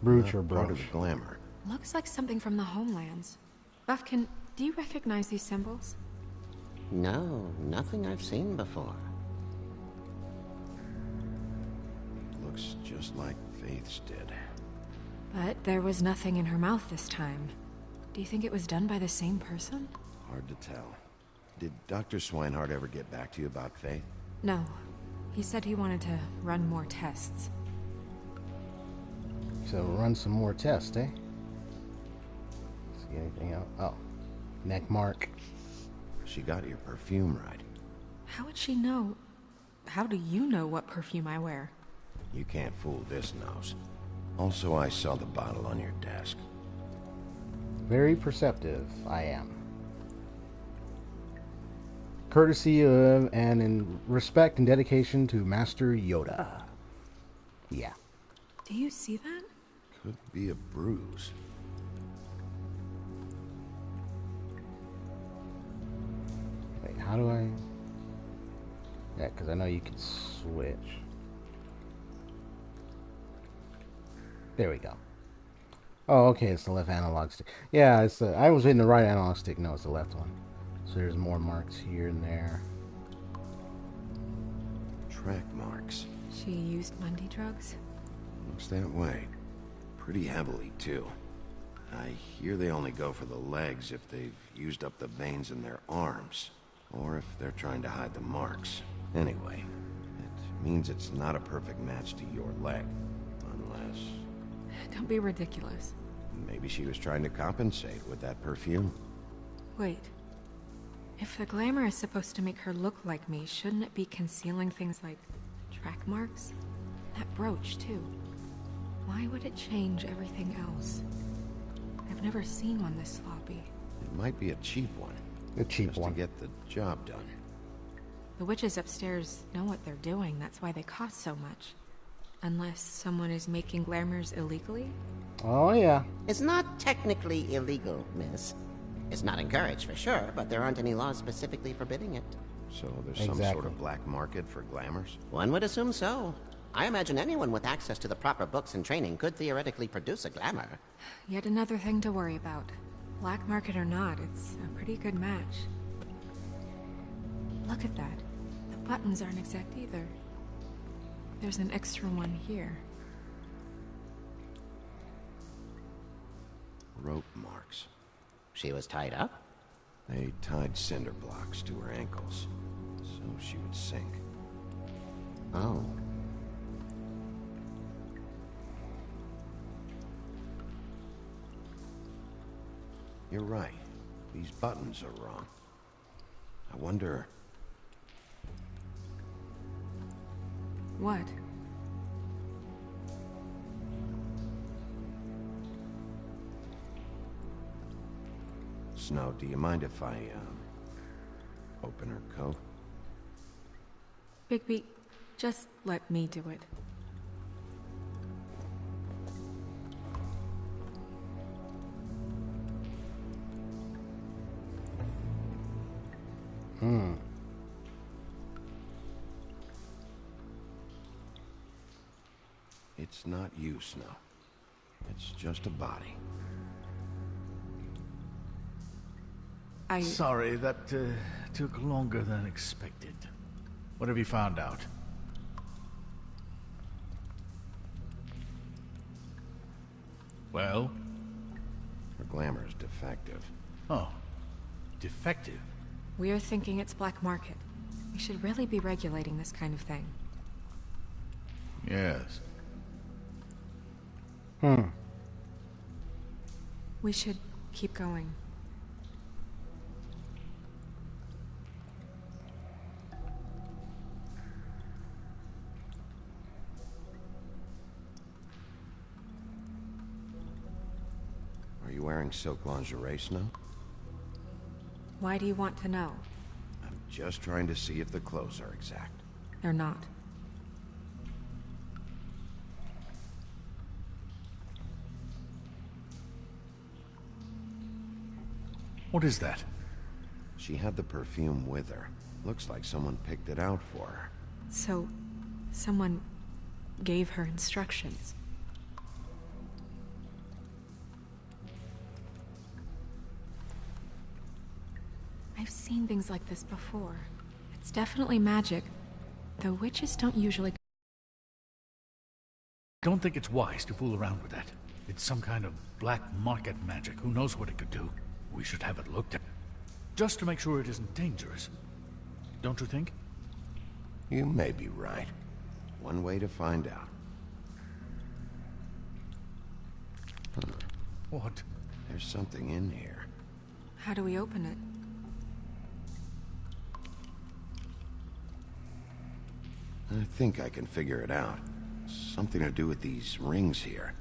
Brooch or Part of brooch? the glamour. Looks like something from the Homelands. Buffkin, do you recognize these symbols? No, nothing I've seen before. Looks just like Faith's did. But there was nothing in her mouth this time. Do you think it was done by the same person? Hard to tell. Did Dr. Swinehart ever get back to you about Faith? No. He said he wanted to run more tests. So run some more tests, eh? See anything else? Oh. Neck mark. She got your perfume right. How would she know? How do you know what perfume I wear? You can't fool this nose. Also, I saw the bottle on your desk. Very perceptive, I am. Courtesy of and in respect and dedication to Master Yoda. Yeah. Do you see that? Could be a bruise. Wait, how do I... Yeah, because I know you can switch. There we go. Oh, okay, it's the left analog stick. Yeah, it's the, I was hitting the right analog stick. No, it's the left one. So there's more marks here and there. Track marks. She used Mundy drugs? Looks that way. Pretty heavily, too. I hear they only go for the legs if they've used up the veins in their arms. Or if they're trying to hide the marks. Anyway, it means it's not a perfect match to your leg. Unless... Don't be ridiculous. maybe she was trying to compensate with that perfume. Wait. If the glamour is supposed to make her look like me, shouldn't it be concealing things like track marks? That brooch, too. Why would it change everything else? I've never seen one this sloppy. It might be a cheap one. A cheap just one. to get the job done. The witches upstairs know what they're doing, that's why they cost so much. Unless someone is making glamours illegally? Oh, yeah. It's not technically illegal, miss. It's not encouraged for sure, but there aren't any laws specifically forbidding it. So there's some sort of black market for glamours? One would assume so. I imagine anyone with access to the proper books and training could theoretically produce a glamour. Yet another thing to worry about. Black market or not, it's a pretty good match. Look at that. The buttons aren't exact either. There's an extra one here. Rope marks. She was tied up? They tied cinder blocks to her ankles, so she would sink. Oh. You're right. These buttons are wrong. I wonder... What? Snow, do you mind if I, open her coat? Bigby, just let me do it. It's not you, Snow. It's just a body. Sorry, that took longer than expected. What have you found out? Well? Her glamour is defective. Oh. Defective? We're thinking it's black market. We should really be regulating this kind of thing. Yes. We should keep going. you wearing silk lingerie, Snow? Why do you want to know? I'm just trying to see if the clothes are exact. They're not. What is that? She had the perfume with her. Looks like someone picked it out for her. So, someone gave her instructions. I've seen things like this before. It's definitely magic, though witches don't usually... I don't think it's wise to fool around with that. It's some kind of black market magic. Who knows what it could do? We should have it looked at. Just to make sure it isn't dangerous. Don't you think? You may be right. One way to find out. What? There's something in here. How do we open it? I think I can figure it out. Something to do with these rings here.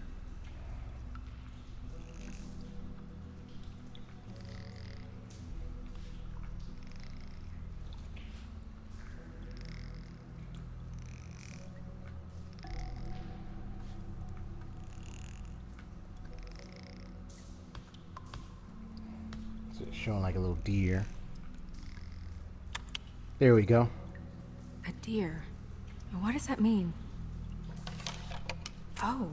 So it's showing like a little deer. There we go. A deer. What does that mean? Oh.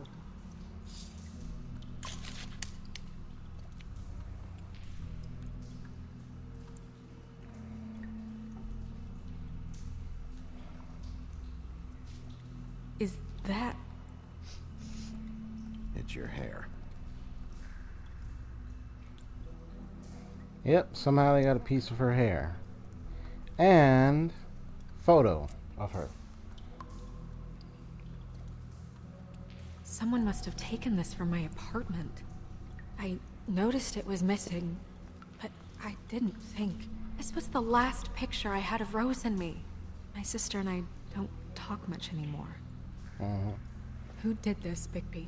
Is that... It's your hair. Yep, somehow they got a piece of her hair. And photo of her. Someone must have taken this from my apartment. I noticed it was missing, but I didn't think. This was the last picture I had of Rose and me. My sister and I don't talk much anymore. Who did this, Bigby?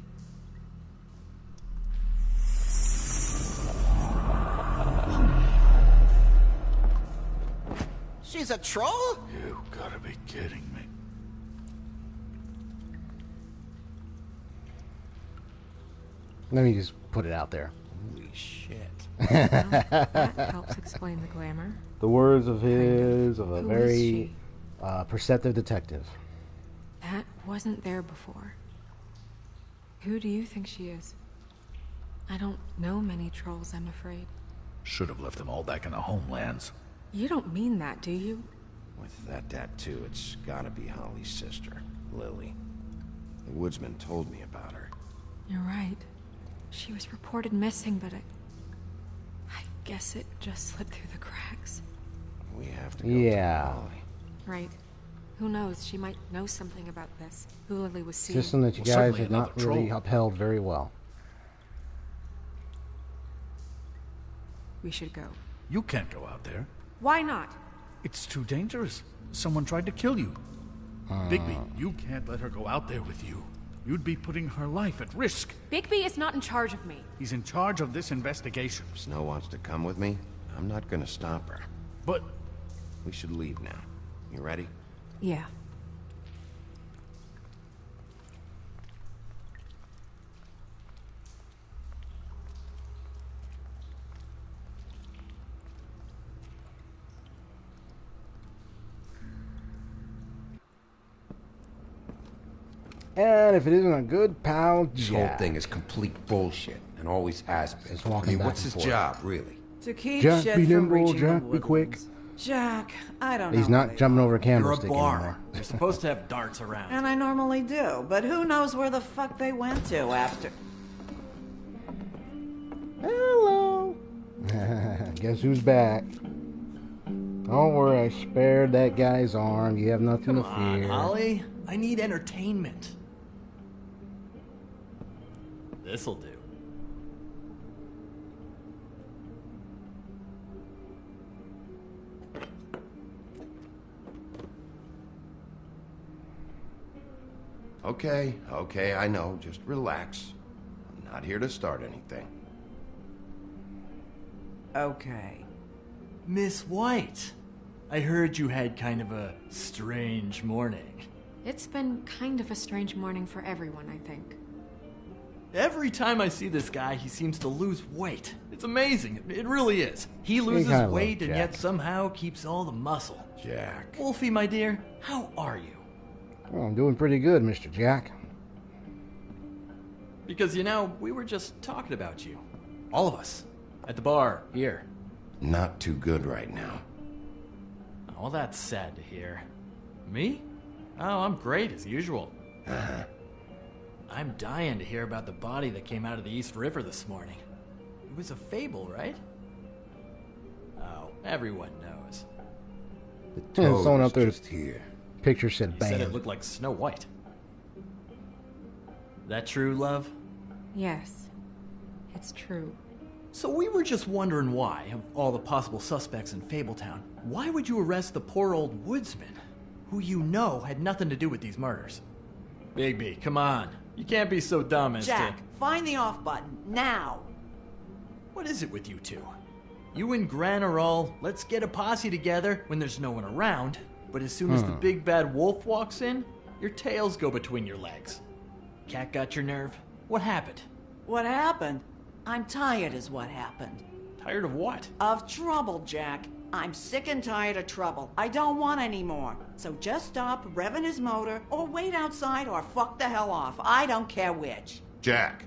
She's a troll? You gotta be kidding me. Let me just put it out there. Holy shit. Well, that helps explain the glamour. The words of his, of a Who very is perceptive detective. That wasn't there before. Who do you think she is? I don't know many trolls, I'm afraid. Should have left them all back in the Homelands. You don't mean that, do you? With that tattoo, it's gotta be Holly's sister, Lily. The woodsman told me about her. You're right. She was reported missing, but I guess it just slipped through the cracks. We have to go Yeah. to Holly. Right. Who knows? She might know something about this. Who Lily was seeing. System that you Well, guys certainly have not another really troll. upheld very well. We should go. You can't go out there. Why not? It's too dangerous. Someone tried to kill you. Bigby, you can't let her go out there with you. You'd be putting her life at risk. Bigby is not in charge of me. He's in charge of this investigation. If Snow wants to come with me, I'm not gonna stop her. But We should leave now. You ready? Yeah. And if it isn't a good pal, This whole thing is complete bullshit, and always has been. Just walking back what's and his forth. job, really? To keep Jack, shit be from nimble, reaching Jack, the be quick. woodlands. Jack, I don't know. He's how not they jumping do over a it. candlestick You're a bar. anymore. You're supposed to have darts around. And I normally do, but who knows where the fuck they went to after. Hello. Guess who's back? Don't worry, I spared that guy's arm. You have nothing Come to on, fear. Holly. I need entertainment. This'll do. Okay, I know. Just relax. I'm not here to start anything. Okay. Miss White, I heard you had kind of a strange morning. It's been kind of a strange morning for everyone, I think. Every time I see this guy, he seems to lose weight. It's amazing. It really is. He loses weight and yet somehow keeps all the muscle. Jack. Wolfie, my dear, how are you? Oh, I'm doing pretty good, Mr. Jack. Because, you know, we were just talking about you. All of us. At the bar, here. Not too good right now. Well, that's sad to hear. Me? Oh, I'm great, as usual. Uh-huh. I'm dying to hear about the body that came out of the East River this morning. It was a fable, right? Oh, everyone knows. The toad someone is up there just here. Picture said He bam. said it looked like Snow White. That true, love? Yes, it's true. So we were just wondering why, of all the possible suspects in Fabletown, why would you arrest the poor old woodsman, who you know had nothing to do with these murders? Bigby, come on. You can't be so dumb as Jack, to... find the off button, now! What is it with you two? You and Gran are all, let's get a posse together when there's no one around, but as soon as the big bad wolf walks in, your tails go between your legs. Cat got your nerve? What happened? What happened? I'm tired is what happened. Tired of what? Of trouble, Jack. I'm sick and tired of trouble. I don't want any more. So just stop revving his motor, or wait outside, or fuck the hell off. I don't care which. Jack.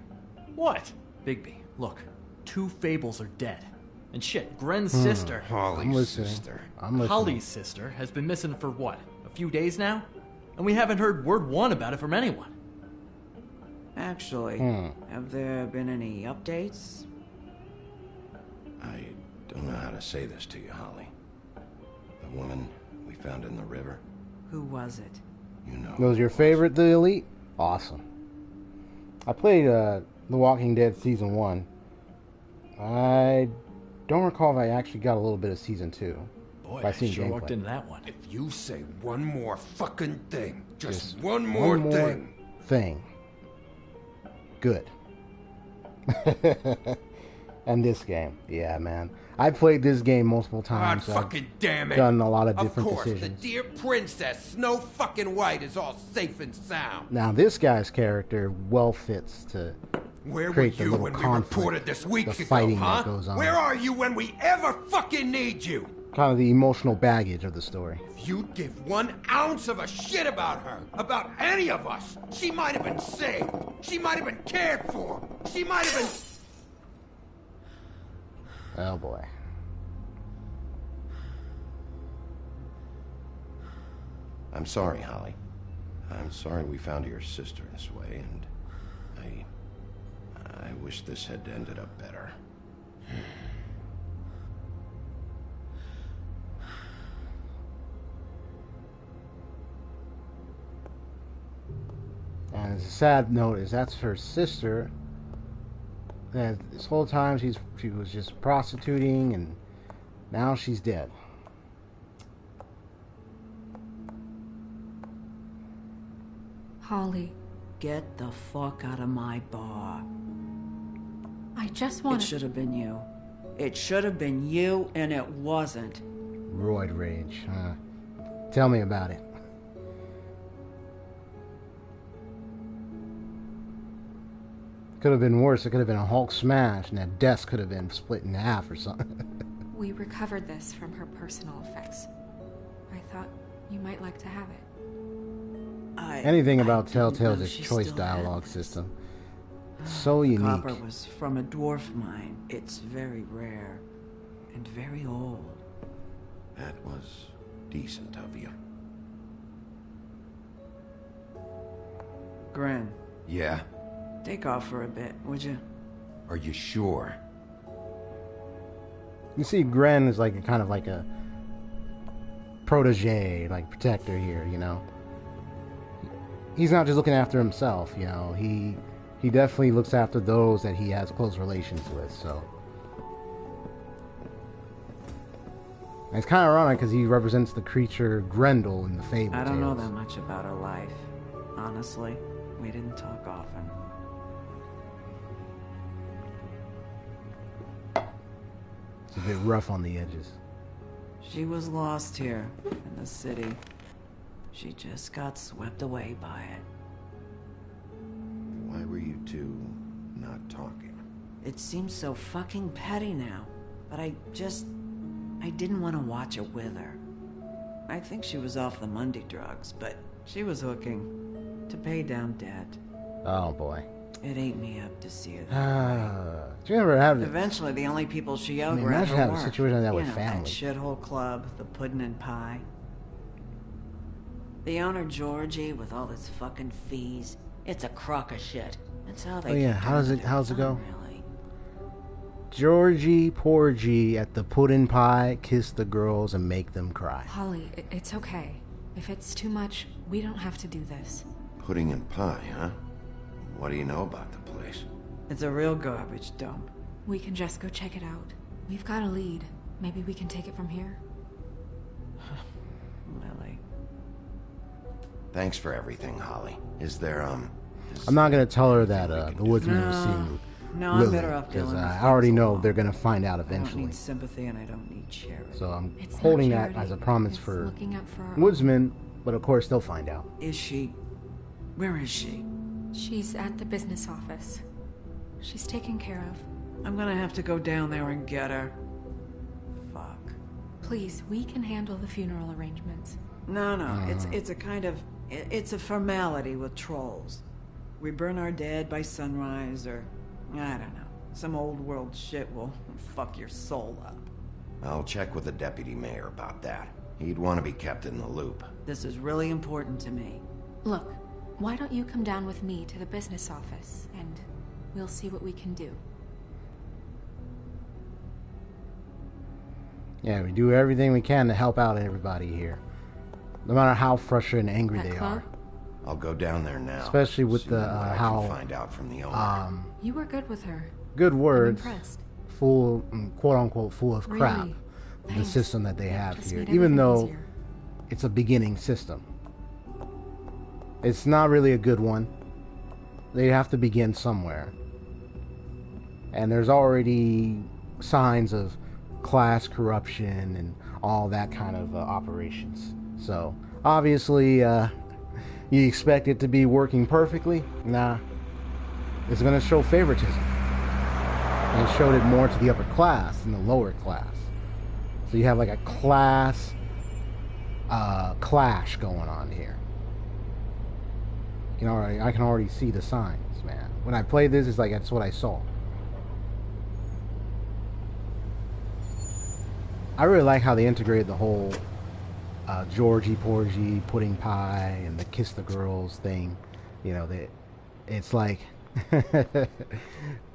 What? Bigby, look. 2 Fables are dead. And shit, Gren's sister... Holly's sister. I'm listening. Holly's sister has been missing for what? A few days now? And we haven't heard word one about it from anyone. Actually, have there been any updates? I don't know how to say this to you, Holly. The woman we found in the river. Who was it? You know. Was your favorite the Elite? Awesome. I played The Walking Dead Season 1. I don't recall if I actually got a little bit of Season 2. Boy, I I seen sure gameplay. walked into that one. If you say one more fucking thing, just one more more thing. Good. And this game, yeah, man. I played this game multiple times. God fucking damn it! Done a lot of different Of course, decisions. the dear princess, Snow fucking White, is all safe and sound. Now this guy's character well fits to Where were create the you little when we conflict, reported this weeks the ago, fighting huh? that goes on. Where are you when we ever fucking need you? Kind of the emotional baggage of the story. If you'd give 1 ounce of a shit about her, about any of us, she might have been saved. She might have been cared for. She might have been... Oh boy. I'm sorry, Holly. I'm sorry we found your sister this way, and I wish this had ended up better. And a sad note is that's her sister. And this whole time she was just prostituting, and now she's dead. Holly, Get the fuck out of my bar. I just want It should have been you. It should have been you, and it wasn't. Roid rage, huh? Tell me about it. Could have been worse. It could have been a Hulk smash, and that desk could have been split in half or something. We recovered this from her personal effects. I thought you might like to have it. Anything about didn't Telltale's know is she choice still had dialogue this. system. It's so The unique. copper was from a dwarf mine. It's very rare and very old. That was decent of you. Gren, Yeah? take off for a bit, would you? Are you sure? You see, Gren is like kind of like a protege, like protector here. You know, he's not just looking after himself. You know, he definitely looks after those that he has close relations with. So and it's kind of ironic because he represents the creature Grendel in the Fables. I don't know that much about her life. Honestly, we didn't talk often. It's a bit rough on the edges. She was lost here in the city. She just got swept away by it. Why were you two not talking? It seems so fucking petty now, but I didn't want to watch it with her. I think she was off the Monday drugs, but she was hooking to pay down debt. Oh boy. It ate me up to see her that way. Do you ever have it? Eventually, the only people she owed I mean, were at imagine her having work. a situation like that with That family. shithole club, the pudding and pie. The owner, Georgie, with all his fucking fees. It's a crock of shit. That's how they... Oh yeah, how's it go? Georgie, Porgy at the pudding pie, kiss the girls and make them cry. Holly, it's okay. If it's too much, we don't have to do this. Pudding and pie, huh? What do you know about the place? It's a real garbage dump. We can just go check it out. We've got a lead. Maybe we can take it from here. Lily. Thanks for everything, Holly. Is there, I'm not gonna tell her that the woodsman was seeing No, Lily, I'm better off because dealing with I already things know alone. they're gonna find out I don't eventually. need sympathy and I don't need charity. So I'm It's not holding that charity. as a promise It's for looking out for our woodsman, but of course they'll find out. Is she? Where is she? She's at the business office. She's taken care of. I'm gonna have to go down there and get her. Fuck. Please, we can handle the funeral arrangements. No, it's a kind of... It's a formality with trolls. We burn our dead by sunrise, or... I don't know. Some old world shit will fuck your soul up. I'll check with the deputy mayor about that. He'd want to be kept in the loop. This is really important to me. Look, why don't you come down with me to the business office, and we'll see what we can do. Yeah, we do everything we can to help out everybody here. No matter how frustrated and angry they are. I'll go down there now. Especially with See the, what I how, can find out from the owner. You were good with her. Good words, I'm impressed. full, quote unquote, full of crap. Really? The Thanks. system that they have Just here, made even everything though easier. it's a beginning system. It's not really a good one. They have to begin somewhere. And there's already signs of class corruption and all that kind of operations. So, obviously, you expect it to be working perfectly? Nah. It's going to show favoritism. And it showed it more to the upper class than the lower class. So you have like a class clash going on here. I can already see the signs, man. When I played this, it's like that's what I saw. I really like how they integrated the whole Georgie, Porgy, pudding pie, and the kiss the girls thing. You know, it's like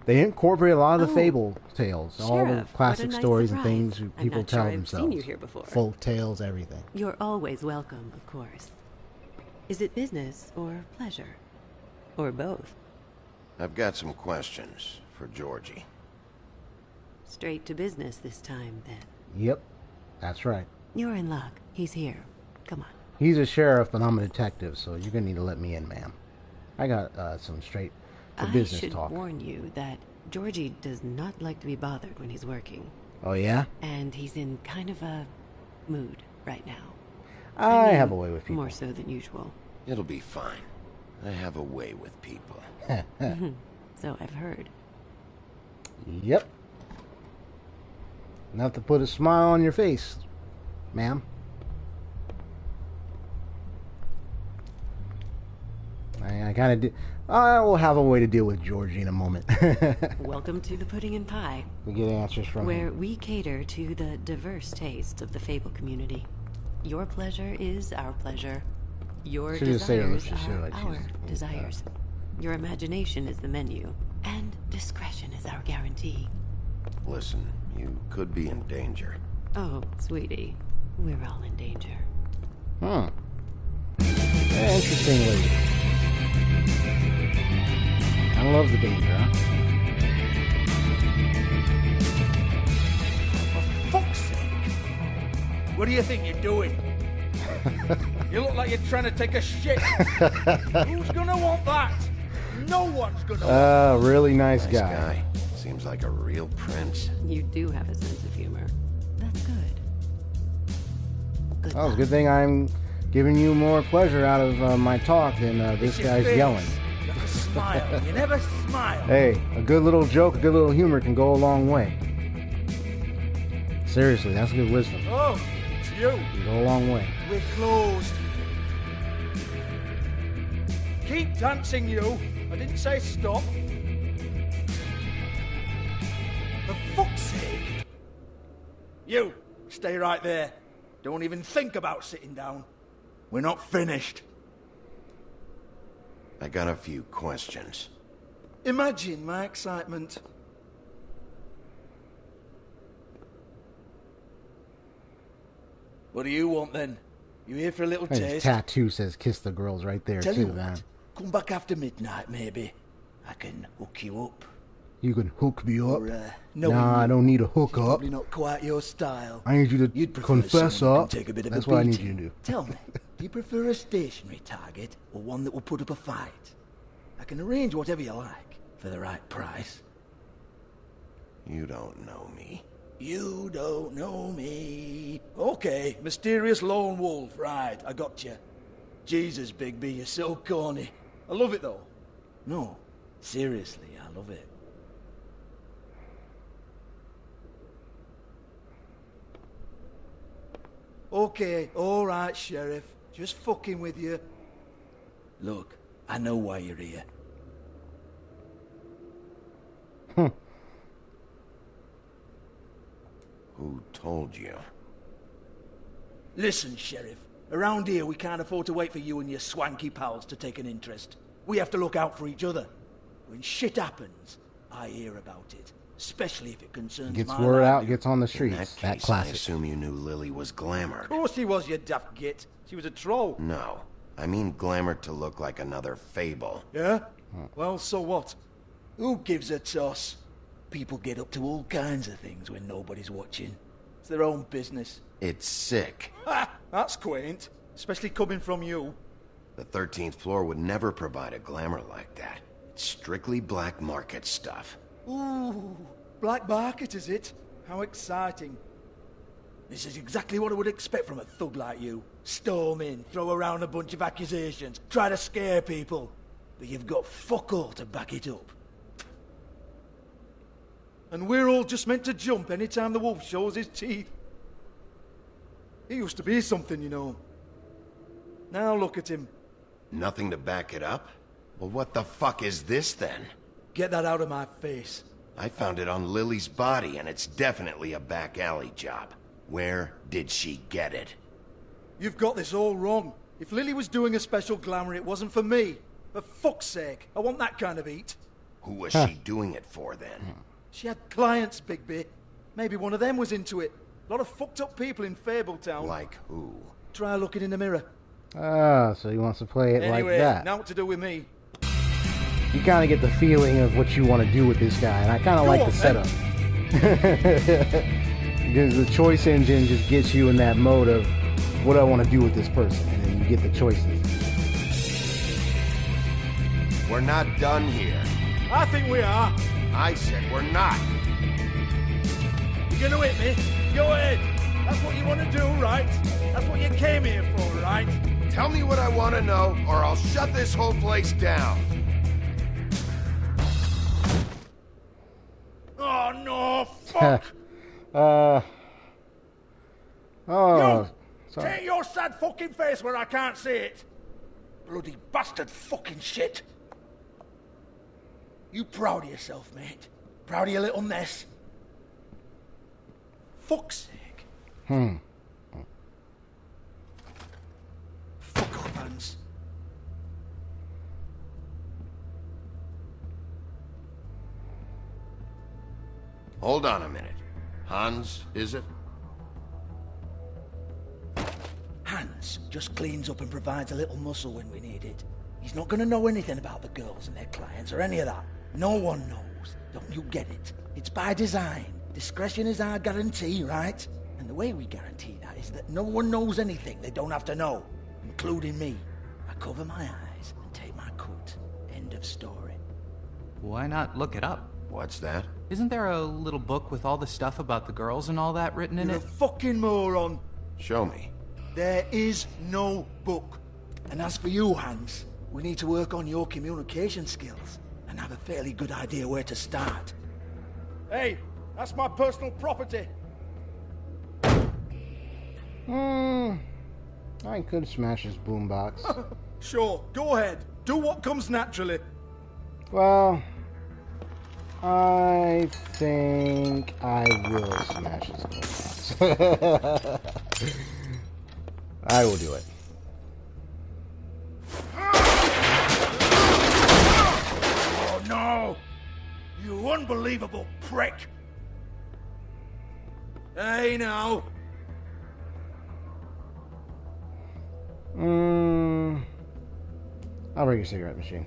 they incorporate a lot of the fable tales, all the classic stories and things people tell themselves. Seen you here before. Folk tales, everything. You're always welcome, of course. Is it business or pleasure? Or both? I've got some questions for Georgie. Straight to business this time, then. Yep, that's right. You're in luck. He's here. Come on. He's a sheriff, but I'm a detective, so you're gonna need to let me in, ma'am. I got some straight for business I should talk. warn you that Georgie does not like to be bothered when he's working. Oh, yeah? And he's in kind of a mood right now. I have a way with people. More so than usual. It'll be fine. I have a way with people. So I've heard. Yep. Enough to put a smile on your face, ma'am. I kind of did. I will have a way to deal with Georgie in a moment. Welcome to the Pudding and Pie. We get answers from where him. we cater to the diverse tastes of the Fable community. Your pleasure is our pleasure. Your Should just say it, desires she should, are like, our she's- desires. Your imagination is the menu, and discretion is our guarantee. Listen, you could be in danger. Oh, sweetie, we're all in danger. Interesting lady. I love the danger, huh? For fuck's sake! What do you think you're doing? You look like you're trying to take a shit. Who's gonna want that? No one's gonna want that. Really nice guy. Seems like a real prince. You do have a sense of humor. That's good. Oh, it's a good thing I'm giving you more pleasure out of my talk than this guy's yelling. You never smile. You never smile. Hey, a good little joke, a good little humor can go a long way. Seriously, that's good wisdom. Oh, it's you. Can go a long way. We're closed. Keep dancing, you. I didn't say stop. For fuck's sake. You, stay right there. Don't even think about sitting down. We're not finished. I got a few questions. Imagine my excitement. What do you want then? You here for a little His taste? tattoo says "kiss the girls" right there Tell too, you what, man. come back after midnight, maybe. I can hook you up. You can hook me up. Or, Nah, I don't need a hook up. Probably not quite your style. I need you You'd to prefer confess someone who up. can take a bit of That's a what I need beating. you to do. Tell me, do you prefer a stationary target or one that will put up a fight? I can arrange whatever you like for the right price. You don't know me. You don't know me. Okay, mysterious lone wolf. Right, I got you. Jesus, Bigby, you're so corny. I love it though. No, seriously, I love it. Okay, alright, Sheriff. Just fucking with you. Look, I know why you're here. Who told you? Listen, Sheriff. Around here, we can't afford to wait for you and your swanky pals to take an interest. We have to look out for each other. When shit happens, I hear about it. Especially if it concerns Gets my word out, livelihood. gets on the In streets. that That case, I classic. assume you knew Lily was glamored. Of course she was, you daft git. She was a troll. No, I mean glamored to look like another Fable. Yeah? Well, so what? Who gives a toss? People get up to all kinds of things when nobody's watching. It's their own business. It's sick. Ha! That's quaint. Especially coming from you. The 13th floor would never provide a glamour like that. It's strictly black market stuff. Ooh, black market is it? How exciting. This is exactly what I would expect from a thug like you. Storm in, throw around a bunch of accusations, try to scare people. But you've got fuck all to back it up. And we're all just meant to jump any time the wolf shows his teeth. He used to be something, you know. Now look at him. Nothing to back it up? Well, what the fuck is this then? Get that out of my face. I found it on Lily's body, and it's definitely a back alley job. Where did she get it? You've got this all wrong. If Lily was doing a special glamour, it wasn't for me. For fuck's sake, I want that kind of eat. Who was she doing it for then? She had clients, Bigby. Maybe one of them was into it. A lot of fucked up people in Fabletown. Like who? Try looking in the mirror. Ah, so he wants to play it Anyway, like that. now what to do with me? You kind of get the feeling of what you want to do with this guy, and I kind of Go like on, the setup. Because the choice engine just gets you in that mode of what do I want to do with this person, and then you get the choices. We're not done here. I think we are. I said we're not. You're gonna hit me? Go ahead. That's what you want to do, right? That's what you came here for, right? Tell me what I want to know, or I'll shut this whole place down. Oh, no, fuck! Oh, You! sorry. Take your sad fucking face where I can't see it! Bloody bastard fucking shit! You proud of yourself, mate? Proud of your little mess? Fuck's sake. Fuck off, Hans. Hold on a minute. Hans, is it? Hans just cleans up and provides a little muscle when we need it. He's not going to know anything about the girls and their clients or any of that. No one knows. Don't you get it? It's by design. Discretion is our guarantee, right? And the way we guarantee that is that no one knows anything they don't have to know, including me. I cover my eyes and take my cut. End of story. Why not look it up? What's that? Isn't there a little book with all the stuff about the girls and all that written in You're it? a fucking moron. Show me. There is no book. And as for you, Hans, we need to work on your communication skills and have a fairly good idea where to start. Hey, that's my personal property. I could smash his boombox. Sure, go ahead. Do what comes naturally. Well, I think I will smash his boombox. I will do it. Oh no! You unbelievable prick! Hey now! I'll bring a cigarette machine.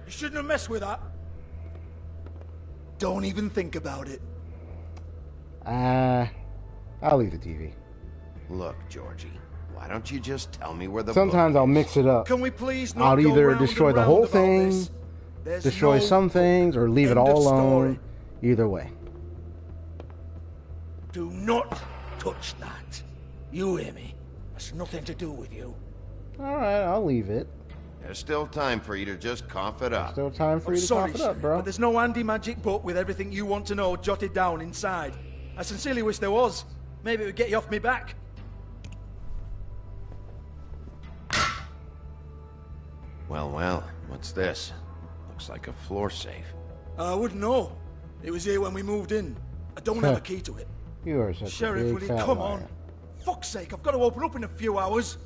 You shouldn't have messed with that. Don't even think about it. I'll leave the TV. Look, Georgie, why don't you just tell me where the Sometimes book I'll mix it up. Can we please not I'll go either round destroy and the round whole about thing, this? There's destroy no some things, or leave it End of all alone. story. Either way. Do not touch that. You hear me? That's nothing to do with you. Alright, I'll leave it. There's still time for you to just cough it up. Still time for I'm you to sorry, cough it up, sir, bro. but there's no handy magic book with everything you want to know jotted down inside. I sincerely wish there was. Maybe it would get you off me back. Well, what's this? Looks like a floor safe. I wouldn't know. It was here when we moved in. I don't have a key to it. You are such Sheriff, a will big you fat come liar. on? Fuck's sake, I've got to open up in a few hours.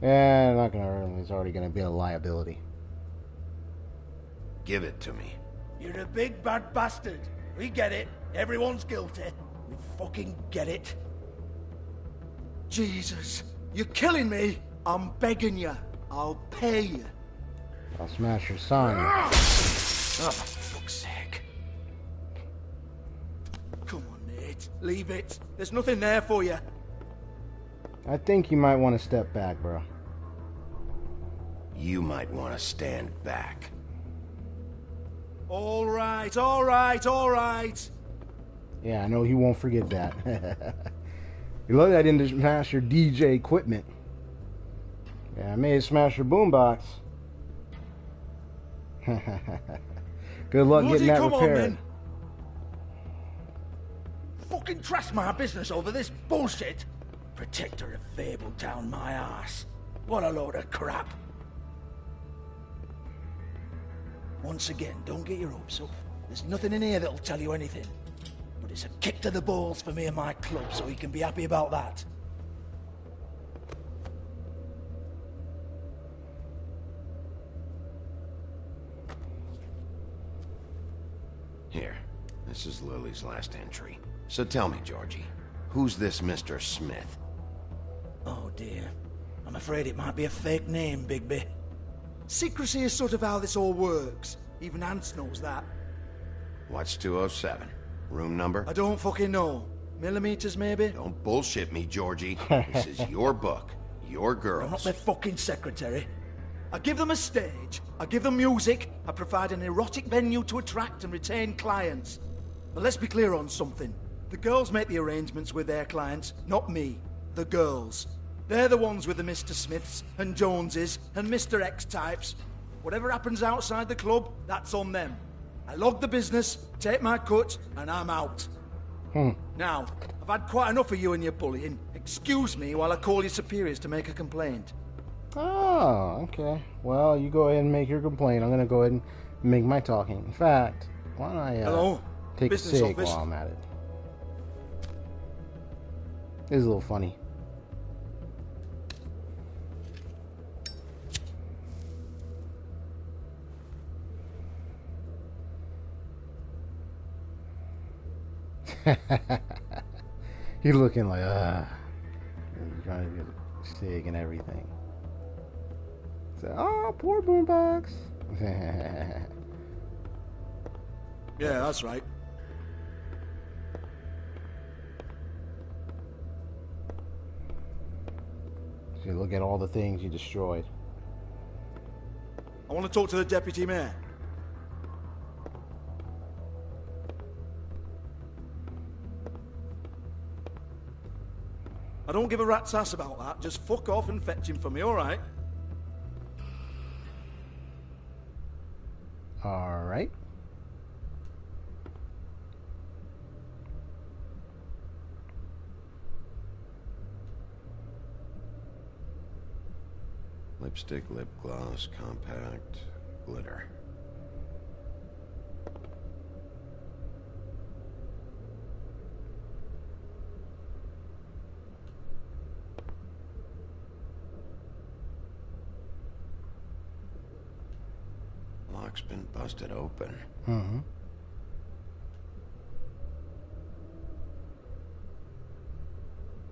Yeah, not gonna hurt him. He's already gonna be a liability. Give it to me. You're a big bad bastard. We get it. Everyone's guilty. We fucking get it. Jesus, you're killing me. I'm begging you. I'll pay you. I'll smash your sign. Oh, for fuck's sake. Come on, Nate. Leave it. There's nothing there for you. I think you might want to step back, bro. You might want to stand back. All right, all right, all right. Yeah, I know he won't forget that. You look, I didn't smash your DJ equipment. Yeah, I may have smashed your boombox. Good luck getting that come on, repaired. then. Fucking trash my business over this bullshit. Protector of Fabletown, my ass. What a load of crap. Once again, don't get your hopes up. There's nothing in here that'll tell you anything. But it's a kick to the balls for me and my club, so you can be happy about that. Here, this is Lily's last entry. So tell me, Georgie, who's this Mr. Smith? Oh dear. I'm afraid it might be a fake name, Bigby. Secrecy is sort of how this all works. Even Hans knows that. What's 207? Room number? I don't fucking know. Millimeters, maybe? Don't bullshit me, Georgie. This is your book. Your girls. I'm not their fucking secretary. I give them a stage. I give them music. I provide an erotic venue to attract and retain clients. But let's be clear on something. The girls make the arrangements with their clients, not me. The girls. They're the ones with the Mr. Smiths and Joneses and Mr. X types. Whatever happens outside the club, that's on them. I log the business, take my cut, and I'm out. Now, I've had quite enough of you and your bullying. Excuse me while I call your superiors to make a complaint. Oh, okay. Well, you go ahead and make your complaint. I'm gonna go ahead and make my talking. In fact, why don't I Hello? take Business a cig office? while I'm at it? It's a little funny. He's looking like, he's trying to get sick and everything. So, oh, poor boombox. Yeah, that's right. Okay, look at all the things you destroyed. I want to talk to the deputy mayor. I don't give a rat's ass about that. Just fuck off and fetch him for me, alright? Alright. Lipstick, lip gloss, compact, glitter. Lock's been busted open. Mm-hmm.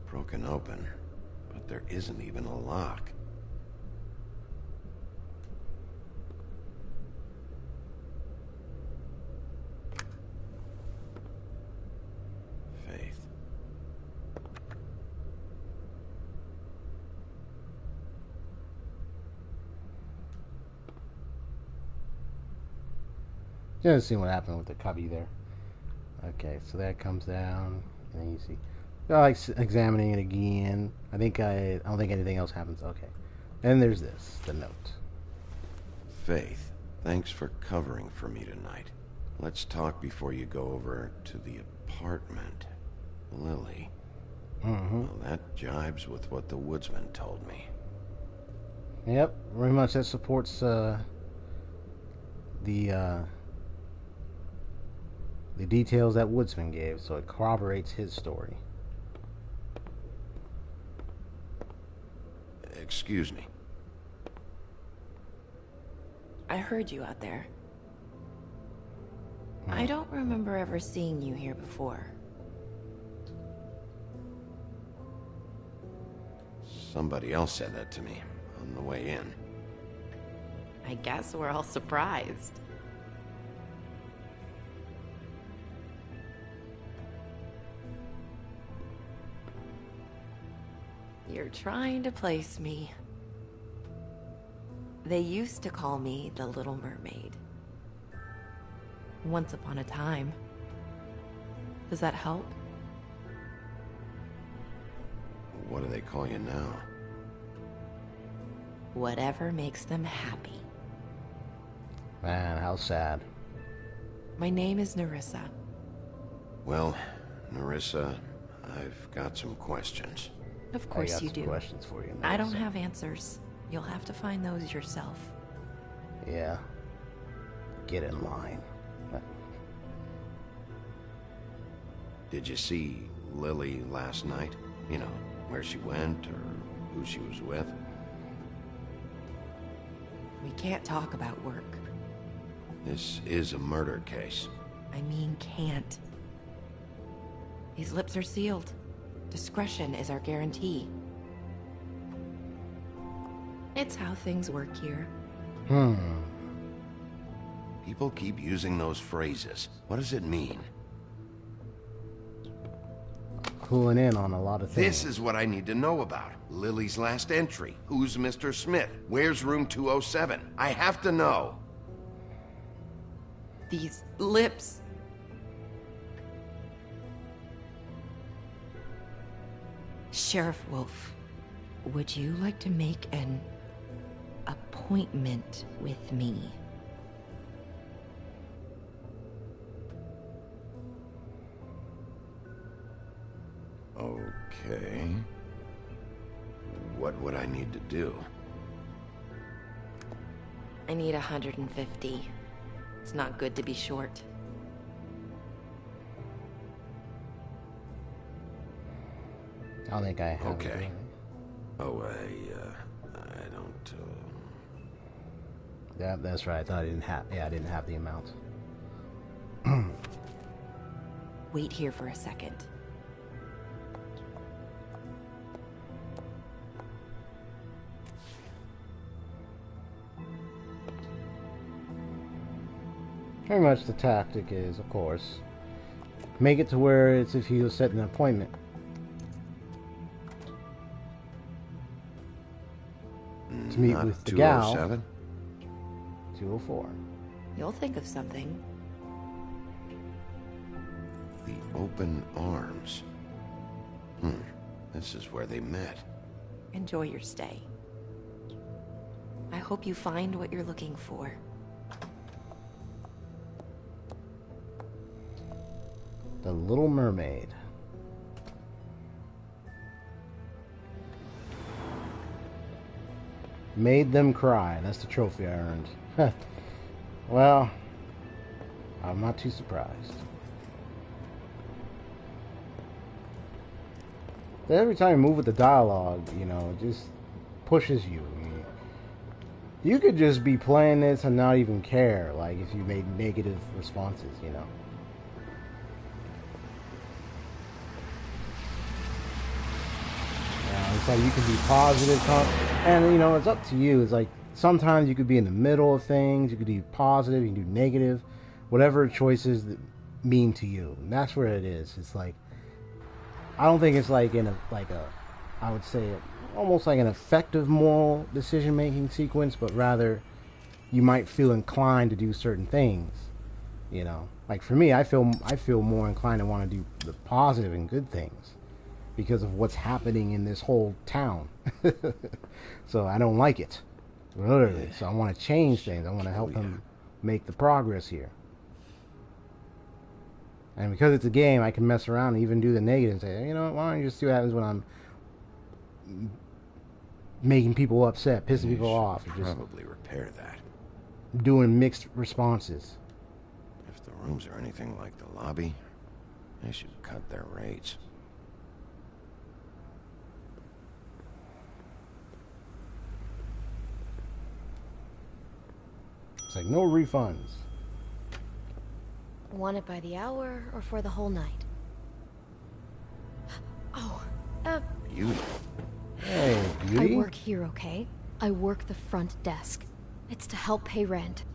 Broken open, but there isn't even a lock. Faith. Just see what happened with the cubby there. Okay, so that comes down, and then you see. I like examining it again. I don't think anything else happens. Okay, and there's this, the note. Faith, thanks for covering for me tonight. Let's talk before you go over to the apartment. Lily. Mm-hmm. Well, that jibes with what the woodsman told me. Yep, very much that supports the details that woodsman gave, so it corroborates his story. Excuse me. I heard you out there. I don't remember ever seeing you here before. Somebody else said that to me on the way in. I guess we're all surprised. You're trying to place me. They used to call me the Little Mermaid. Once upon a time. Does that help? What do they call you now? Whatever makes them happy. Man, how sad. My name is Nerissa. Well, Nerissa, I've got some questions. Of course you do. I got some questions for you, Nerissa. I don't have answers. You'll have to find those yourself. Yeah. Get in line. Did you see Lily last night? You know, where she went or who she was with? We can't talk about work. This is a murder case. I mean can't. These lips are sealed. Discretion is our guarantee. It's how things work here. People keep using those phrases. What does it mean? Cooling in on a lot of things. This is what I need to know about. Lily's last entry. Who's Mr. Smith? Where's room 207? I have to know. These lips. Sheriff Wolf, would you like to make an appointment with me? Okay. What would I need to do? I need 150. It's not good to be short. I don't think I have. Okay. Oh, I don't. Yeah, that's right. I thought I didn't have. Yeah, I didn't have the amount. Wait here for a second. Very much the tactic is, of course, make it to where it's if you set an appointment. to meet Not with the gal. 207? 204. You'll think of something. The Open Arms. This is where they met. Enjoy your stay. I hope you find what you're looking for. The Little Mermaid. Made them cry. That's the trophy I earned. Well, I'm not too surprised. Every time you move with the dialogue, you know, it just pushes you. You could just be playing this and not even care, like if you made negative responses, you know. It's like you can be positive, and you know, it's up to you. It's like sometimes you could be in the middle of things. You could do positive, you can do negative, whatever choices that mean to you. And that's where it is. It's like, I don't think it's like I would say almost like an effective moral decision making sequence, but rather you might feel inclined to do certain things. You know, like for me, I feel more inclined to want to do the positive and good things, because of what's happening in this whole town. So I don't like it, literally. So I want to change things. I want to help him make the progress here. And because it's a game, I can mess around and even do the negative and say, you know, why don't you just see what happens when I'm making people upset, pissing people off. Or just probably repair that. Doing mixed responses. If the rooms are anything like the lobby, they should cut their rates. It's like no refunds. Want it by the hour or for the whole night? Oh, Beauty. Hey, Beauty. I work here, okay? I work the front desk. It's to help pay rent.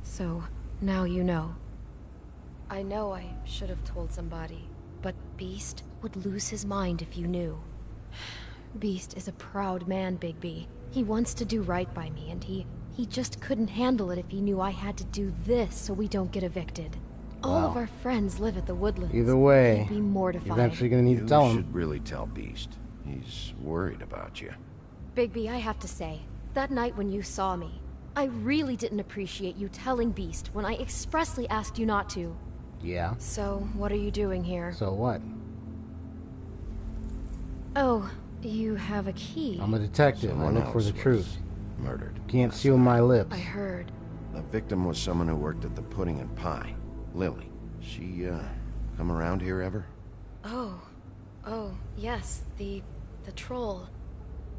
So, now you know. I know I should have told somebody, but Beast would lose his mind if you knew. Beast is a proud man, Bigby. He wants to do right by me, and he just couldn't handle it if he knew I had to do this so we don't get evicted. All of our friends live at the Woodlands. Either way, he'd be mortified. you're eventually going to need to tell him. You should really tell Beast. He's worried about you. Bigby, I have to say, that night when you saw me, I really didn't appreciate you telling Beast when I expressly asked you not to. Yeah. So, what are you doing here? So what? Oh, you have a key. I'm a detective. I look for the truth. Murdered. Can't seal my lips. I heard. The victim was someone who worked at the Pudding and Pie. Lily. She, come around here ever? Oh, yes, the troll.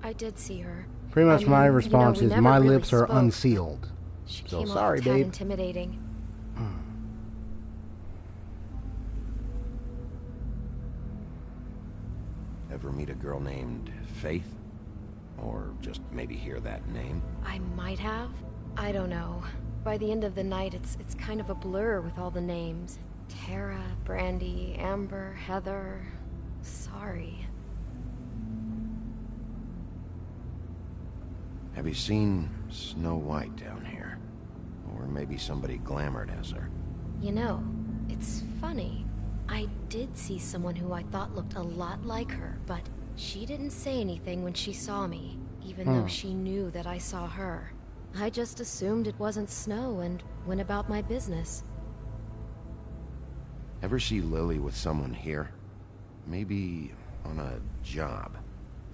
I did see her. Pretty much my response is my really lips are spoke, unsealed. She So came sorry, off tad babe. intimidating. Ever meet a girl named Faith? Or just maybe hear that name? I might have. I don't know. By the end of the night, it's kind of a blur with all the names. Tara, Brandy, Amber, Heather. Sorry. Have you seen Snow White down here? Or maybe somebody glamored as her? You know, it's funny. I did see someone who I thought looked a lot like her, but she didn't say anything when she saw me, even though she knew that I saw her. I just assumed it wasn't Snow and went about my business. Ever see Lily with someone here? Maybe on a job?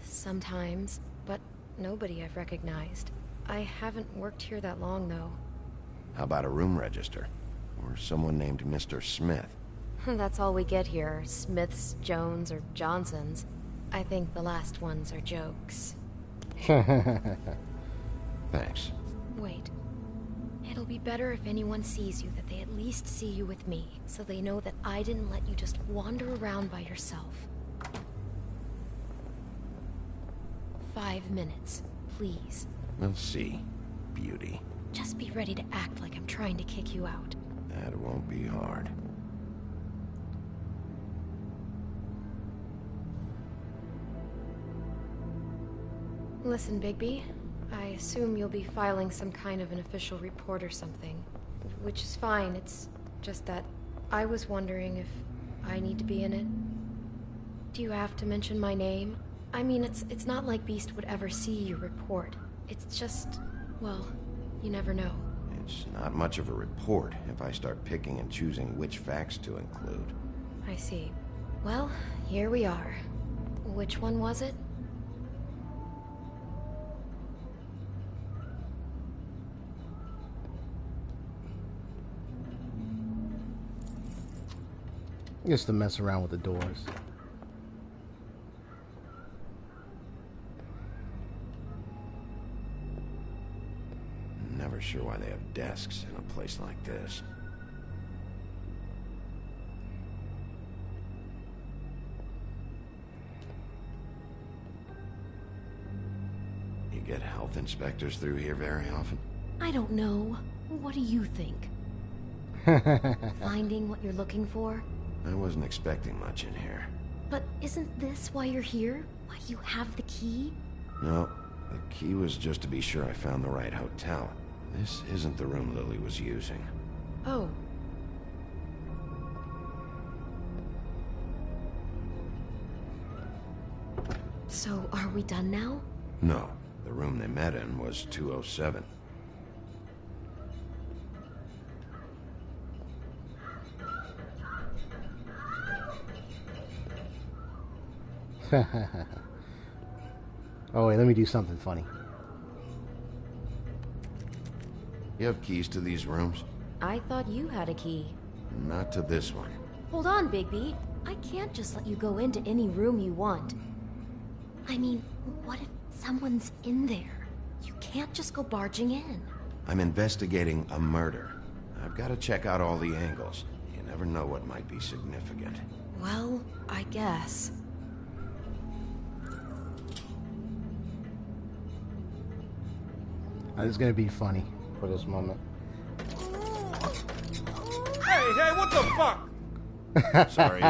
Sometimes, but nobody I've recognized. I haven't worked here that long, though. How about a room register? Or someone named Mr. Smith? That's all we get here, Smiths, Jones, or Johnsons. I think the last ones are jokes. Thanks. Wait. It'll be better if anyone sees you that they at least see you with me, so they know that I didn't let you just wander around by yourself. 5 minutes, please. We'll see, Beauty. Just be ready to act like I'm trying to kick you out. That won't be hard. Listen, Bigby. I assume you'll be filing some kind of an official report or something. Which is fine, it's just that I was wondering if I need to be in it. Do you have to mention my name? I mean, it's not like Beast would ever see your report. It's just, well, you never know. It's not much of a report if I start picking and choosing which facts to include. I see. Well, here we are. Which one was it? Just to mess around with the doors. Never sure why they have desks in a place like this. You get health inspectors through here very often? I don't know. What do you think? Finding what you're looking for? I wasn't expecting much in here. But isn't this why you're here? Why you have the key? No, the key was just to be sure I found the right hotel. This isn't the room Lily was using. Oh. So, are we done now? No, the room they met in was 207. Oh wait, let me do something funny. You have keys to these rooms? I thought you had a key. Not to this one. Hold on, Bigby. I can't just let you go into any room you want. I mean, what if someone's in there? You can't just go barging in. I'm investigating a murder. I've got to check out all the angles. You never know what might be significant. Well, I guess. This is gonna be funny for this moment. Hey, what the fuck? Sorry.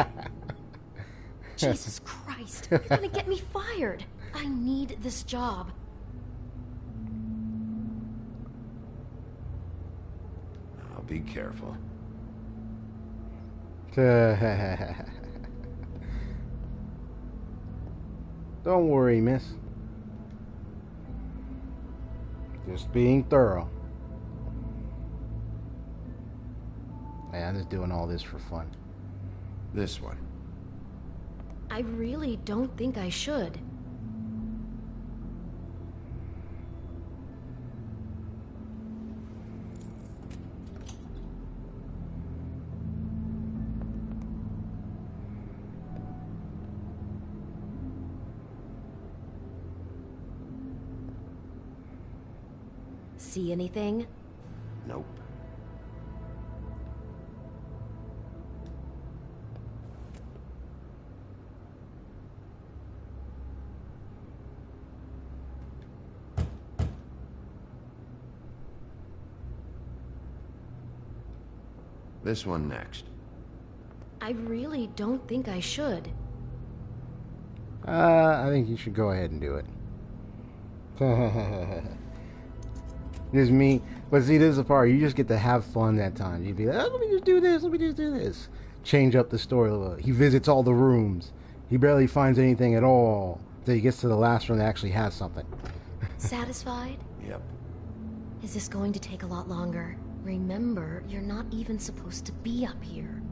Jesus Christ, you're gonna get me fired. I need this job. I'll be careful. Don't worry, miss. Just being thorough. Hey, I'm just doing all this for fun. This one. I really don't think I should. See anything? Nope. This one next. I really don't think I should. I think you should go ahead and do it. Just me. But see, this is the part. You just get to have fun at times. You'd be like, oh, let me just do this. Let me just do this. Change up the story a little. He visits all the rooms. He barely finds anything at all. Until he gets to the last room that actually has something. Satisfied? Yep. Is this going to take a lot longer? Remember, you're not even supposed to be up here.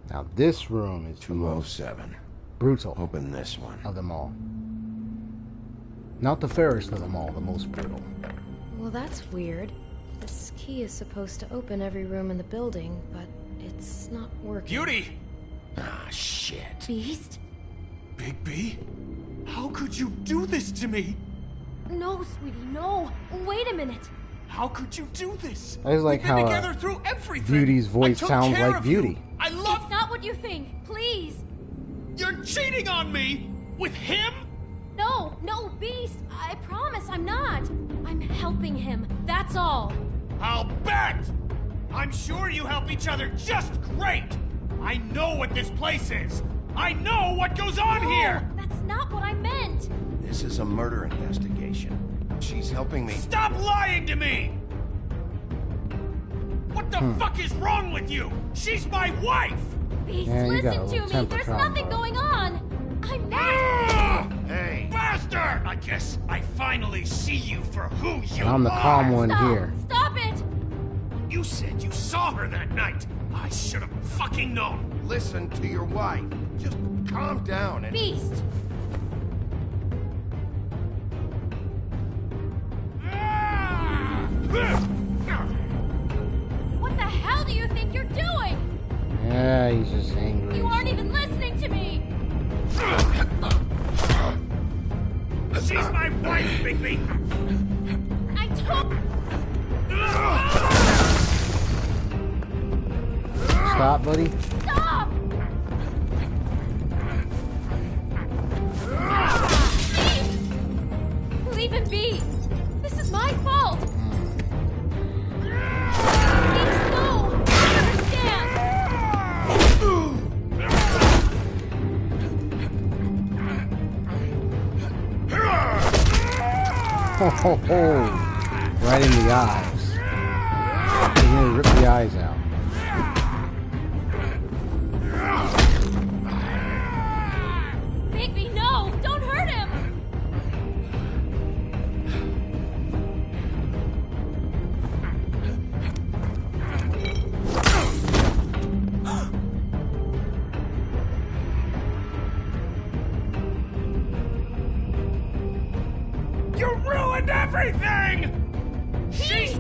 Now this room is 207. Brutal. Open this one. Of them all. Not the fairest of them all, the most brutal. Well, that's weird. This key is supposed to open every room in the building, but it's not working. Beauty! Ah, shit. Beast? Bigby? How could you do this to me? No, sweetie, no. Wait a minute. How could you do this? I just like We've been how together through everything. Beauty's voice sounds like Beauty. I love. It's not what you think. Please. You're cheating on me with him. No, Beast. I promise I'm not. I'm helping him. That's all. I'll bet! I'm sure you help each other just great! I know what this place is! I know what goes on here! That's not what I meant! This is a murder investigation. She's helping me. Stop lying to me! What the fuck is wrong with you? She's my wife! Beast, Yeah, you got a listen to little me! temper There's problem, nothing bro. going on! I'm not! Hey! Bastard! I guess I finally see you for who you And I'm the calm one Stop! here. Stop it! You said you saw her that night. I should have fucking known. Listen to your wife. Just calm down and... Beast! What the hell do you think you're doing? Yeah, he's just angry. You aren't even listening to me! She's my wife, Bigby! I told... Stop, buddy. Stop! Beast! Leave him be! This is my fault! Beast, no! I understand! Ho, ho, ho. Right in the eyes. He's gonna rip the eyes out. Bigby, no! Don't hurt him! You ruined everything! She's...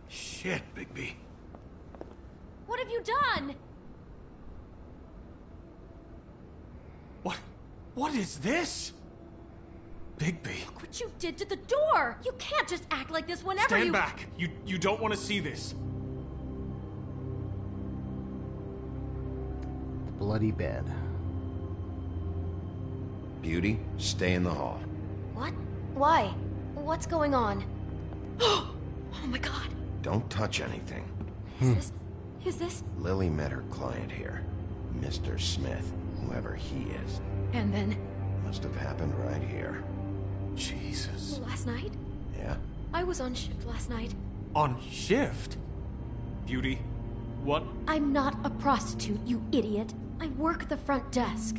Shit, Bigby. What have you done? What is this? Bigby. Look what you did to the door! You can't just act like this whenever Stand you... back. You don't want to see this. Bloody bed. Beauty, stay in the hall. What? Why? What's going on? Oh my god. Don't touch anything. Is this? Lily met her client here. Mr. Smith, whoever he is. And then? Must have happened right here. Jesus. Last night? Yeah? I was on shift last night. On shift? Beauty, what? I'm not a prostitute, you idiot. I work the front desk.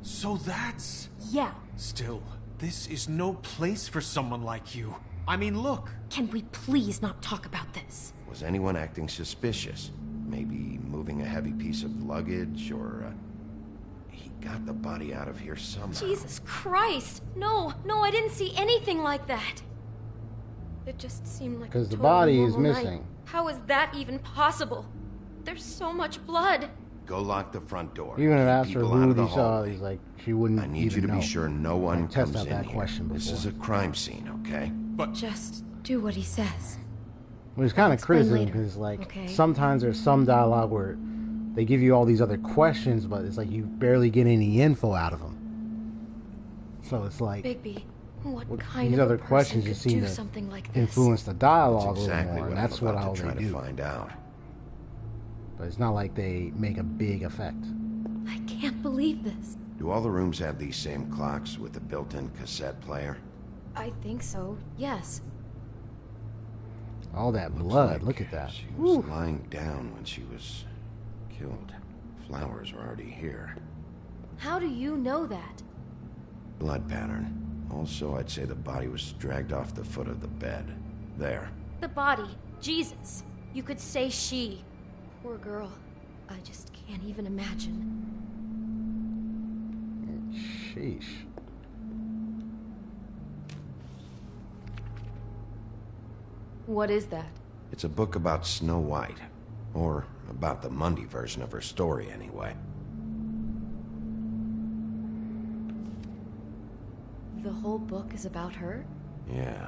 So that's... Yeah. Still, this is no place for someone like you. I mean, look. Can we please not talk about this? Was anyone acting suspicious? Maybe moving a heavy piece of luggage, or... He got the body out of here somehow. Jesus Christ! No, I didn't see anything like that. It just seemed like Because the totally body is normal missing. night. How is that even possible? There's so much blood. Go lock the front door. Even if Keep asked her people out who of the he saw, hallway. he's like, she wouldn't I need you to even be know. sure no one Test comes out in that here. question This before. is a crime scene, okay? But just do what he says. Well, it's kind of Explain criticism later, because, like, okay? sometimes there's some dialogue where they give you all these other questions, but it's like you barely get any info out of them. So it's like Bigby, what kind these of other a person questions could just seem do to something like this? influence the dialogue That's a little exactly more, what and that's I'm what about all to they try to do. find out. But it's not like they make a big effect. I can't believe this. Do all the rooms have these same clocks with the built-in cassette player? I think so, yes. All that blood, look at that. She was lying down when she was killed. Flowers were already here. How do you know that? Blood pattern. Also, I'd say the body was dragged off the foot of the bed. There. The body. Jesus. You could say she. Poor girl. I just can't even imagine. Sheesh. What is that? It's a book about Snow White. Or about the Mundy version of her story, anyway. The whole book is about her? Yeah.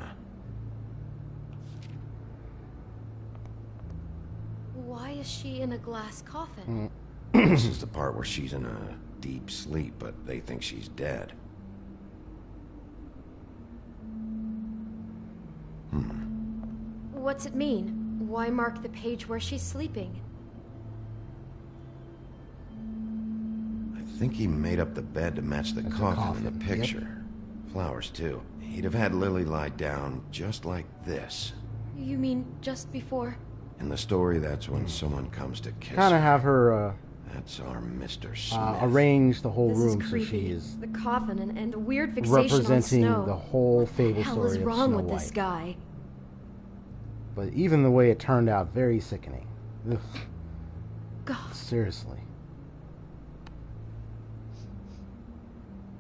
Why is she in a glass coffin? This is the part where she's in a deep sleep, but they think she's dead. What's it mean? Why mark the page where she's sleeping? I think he made up the bed to match the coffin in the picture. Yep. Flowers, too. He'd have had Lily lie down just like this. You mean just before? In the story, that's when someone comes to kiss Kind of her. have her That's our Mr. Smith. arrange the whole This room is so creepy. she is The coffin and the weird fixation on representing Snow. the whole fable What the hell story is of wrong Snow with White. this guy? But even the way it turned out, very sickening. Ugh. God. Seriously.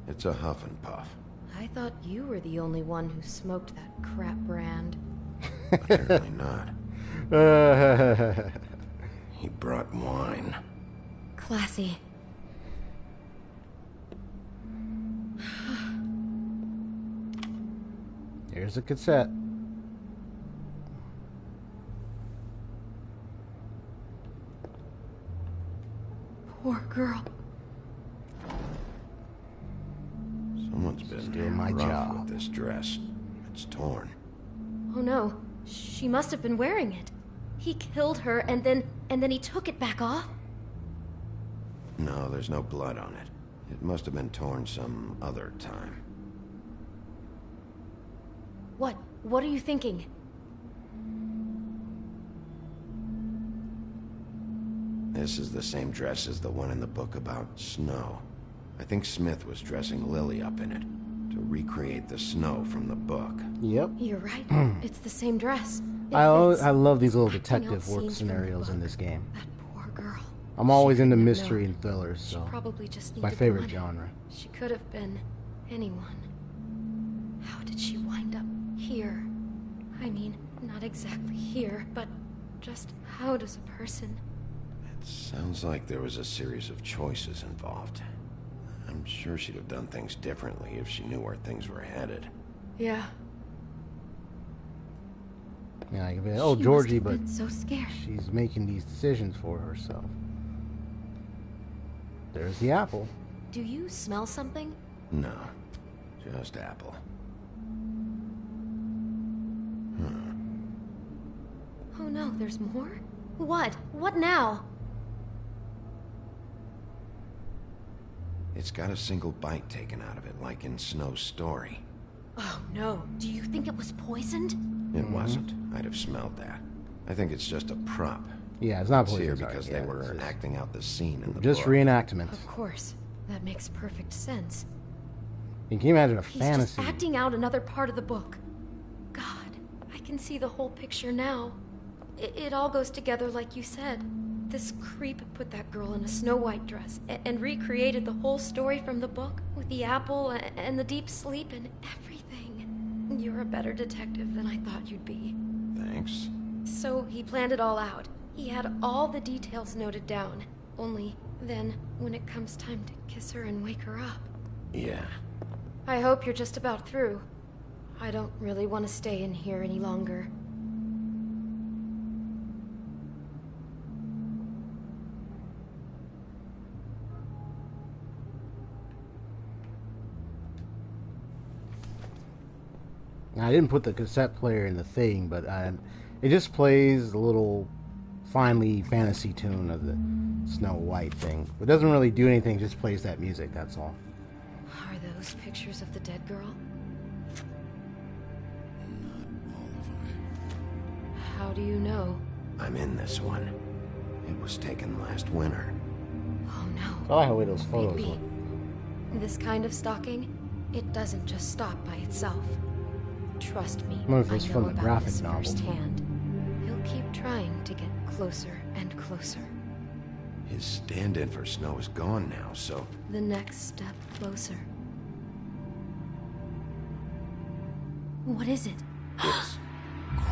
It's a huff and puff. I thought you were the only one who smoked that crap brand. Apparently not. He brought wine. Classy. Here's a cassette. Poor girl. Someone's been doing my rough job. with this dress. It's torn. Oh no. She must have been wearing it. He killed her and then he took it back off? No, there's no blood on it. It must have been torn some other time. What? What are you thinking? This is the same dress as the one in the book about Snow. I think Smith was dressing Lily up in it to recreate the Snow from the book. Yep. You're right. It's the same dress. It I love these little acting out detective work scenes from the scenarios in book. this game. Poor girl. I'm always into couldn't have mystery known. and thrillers, She so probably just my needed favorite money. genre. She could have been anyone. How did she wind up here? I mean, not exactly here, but just how does a person... Sounds like there was a series of choices involved. I'm sure she'd have done things differently if she knew where things were headed. Yeah. Yeah, I can be like, oh, She Georgie, must have but been so scared. she's making these decisions for herself. There's the apple. Do you smell something? No, just apple. Oh no, there's more? What? What now? It's got a single bite taken out of it, like in Snow's story. Oh no, do you think it was poisoned? It wasn't. I'd have smelled that. I think it's just a prop. Yeah, it's not It's here poison, because sorry. they Yeah, were it's just- acting out the scene in the Just book. reenactment. Of course. That makes perfect sense. And can you imagine a He's fantasy? just acting out another part of the book. God, I can see the whole picture now. It all goes together like you said. This creep put that girl in a Snow White dress and recreated the whole story from the book with the apple and the deep sleep and everything. You're a better detective than I thought you'd be. Thanks. So he planned it all out. He had all the details noted down. Only then, when it comes time to kiss her and wake her up. Yeah. I hope you're just about through. I don't really want to stay in here any longer. I didn't put the cassette player in the thing, but it just plays the little finely fantasy tune of the Snow White thing. It doesn't really do anything, just plays that music, that's all. Are those pictures of the dead girl? How do you know? I'm in this one. It was taken last winter. Oh no. I like the way those photos Bigby. look. This kind of stalking, it doesn't just stop by itself. Trust me, I wonder if I it's know from the about graphic this novel. firsthand. He'll keep trying to get closer and closer. His stand-in for Snow is gone now, so... The next step closer. What is it? It's...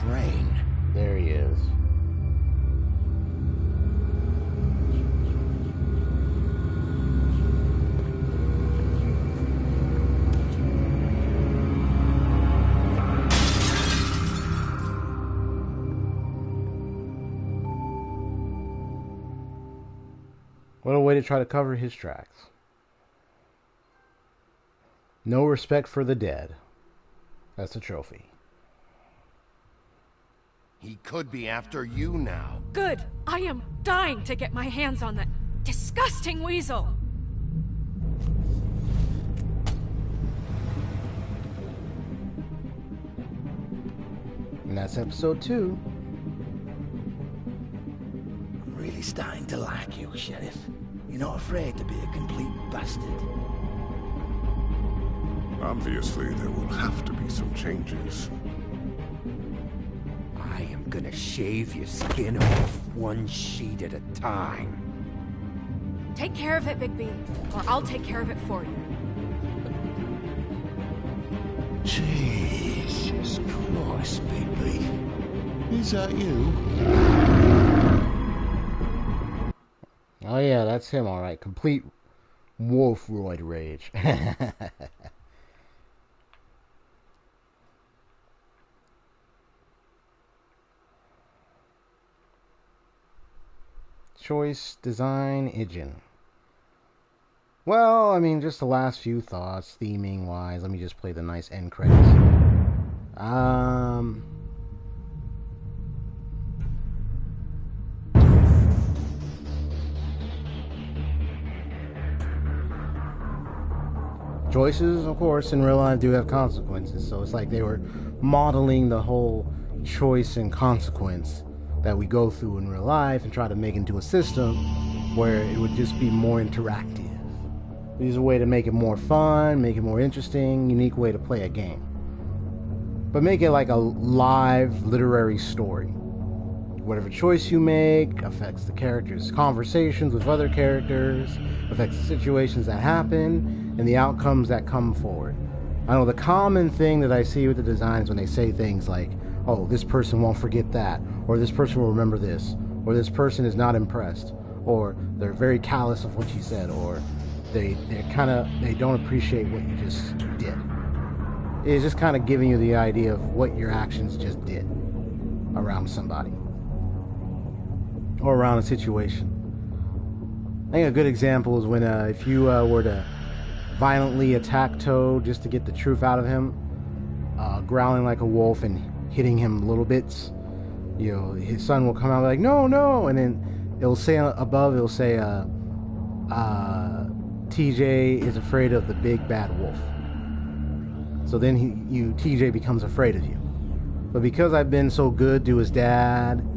Crane. There he is. What a way to try to cover his tracks. No respect for the dead. That's a trophy. He could be after you now. Good. I am dying to get my hands on that disgusting weasel. And that's episode 2. I'm really starting to like you, Sheriff. You're not afraid to be a complete bastard. Obviously, there will have to be some changes. I am gonna shave your skin off one sheet at a time. Take care of it, Bigby, or I'll take care of it for you. Jesus Christ, Bigby. Is that you? Oh yeah, that's him, alright. Complete wolf roid rage. Choice, design, engine. Well, I mean, just the last few thoughts, theming wise. Let me just play the nice end credits. Choices, of course, in real life do have consequences. So it's like they were modeling the whole choice and consequence that we go through in real life and try to make into a system where it would just be more interactive. It's a way to make it more fun, make it more interesting, unique way to play a game. But make it like a live literary story. Whatever choice you make affects the characters' conversations with other characters, affects the situations that happen, and the outcomes that come forward. I know the common thing that I see with the designs when they say things like, oh, this person won't forget that, or this person will remember this, or this person is not impressed, or they're very callous of what you said, or they don't appreciate what you just did. It's just kind of giving you the idea of what your actions just did around somebody or around a situation. I think a good example is when if you were to violently attack Toad just to get the truth out of him, growling like a wolf and hitting him little bits, you know, his son will come out like, no, and then it'll say above, it'll say, TJ is afraid of the big bad wolf. So then TJ becomes afraid of you. But because I've been so good to his dad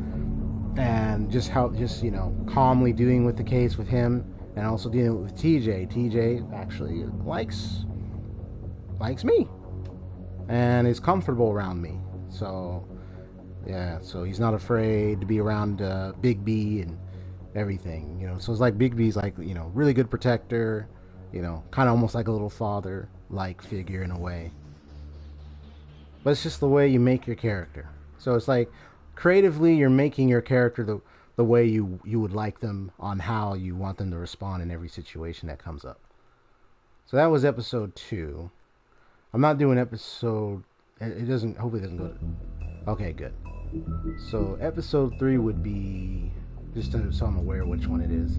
and just calmly dealing with the case with him and also dealing with TJ actually likes me and is comfortable around me. So yeah, so he's not afraid to be around Bigby and everything, you know. So it's like Bigby's like, you know, really good protector, you know, kind of almost like a little father-like figure in a way. But it's just the way you make your character. So it's like creatively you're making your character the way you would like them, on how you want them to respond in every situation that comes up. So that was episode 2. I'm not doing episode... It doesn't... Hopefully it doesn't go to... Okay, good. So episode 3 would be... Just so I'm aware which one it is.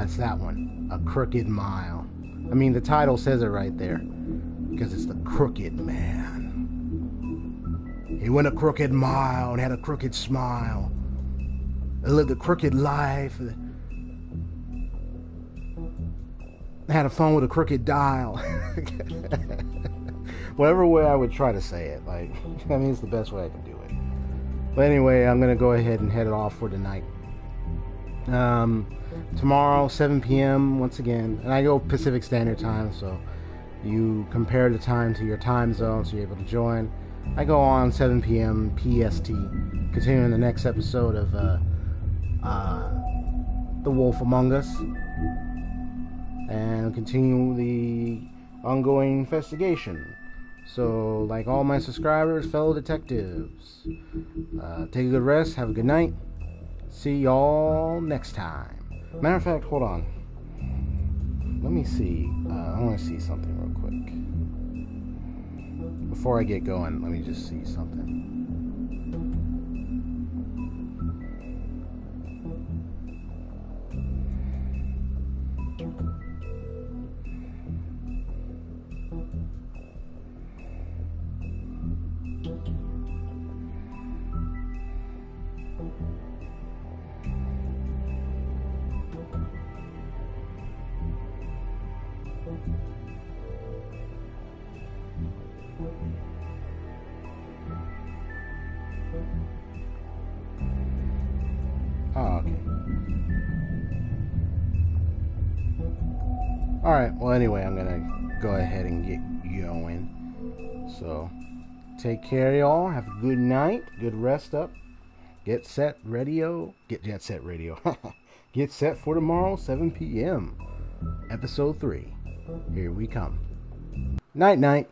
It's that one. A Crooked Mile. I mean, the title says it right there. Because it's the Crooked Man. He went a crooked mile and had a crooked smile. He lived a crooked life. Had a phone with a crooked dial. Whatever way I would try to say it. Like, I mean, it's the best way I can do it. But anyway, I'm going to go ahead and head it off for tonight. Tomorrow, 7 p.m. once again. And I go Pacific Standard Time, so you compare the time to your time zone so you're able to join. I go on 7 p.m. PST, continuing the next episode of The Wolf Among Us, and continue the ongoing investigation. So, like all my subscribers, fellow detectives, take a good rest, have a good night, see y'all next time. Matter of fact, hold on. Let me see. I want to see something real quick. Before I get going, let me just see something. Oh, okay. Alright, well anyway, I'm gonna go ahead and get going. So, take care y'all. Have a good night. Good rest up. Get set radio. Get set radio. Get set for tomorrow, 7 p.m. Episode 3. Here we come. Night night.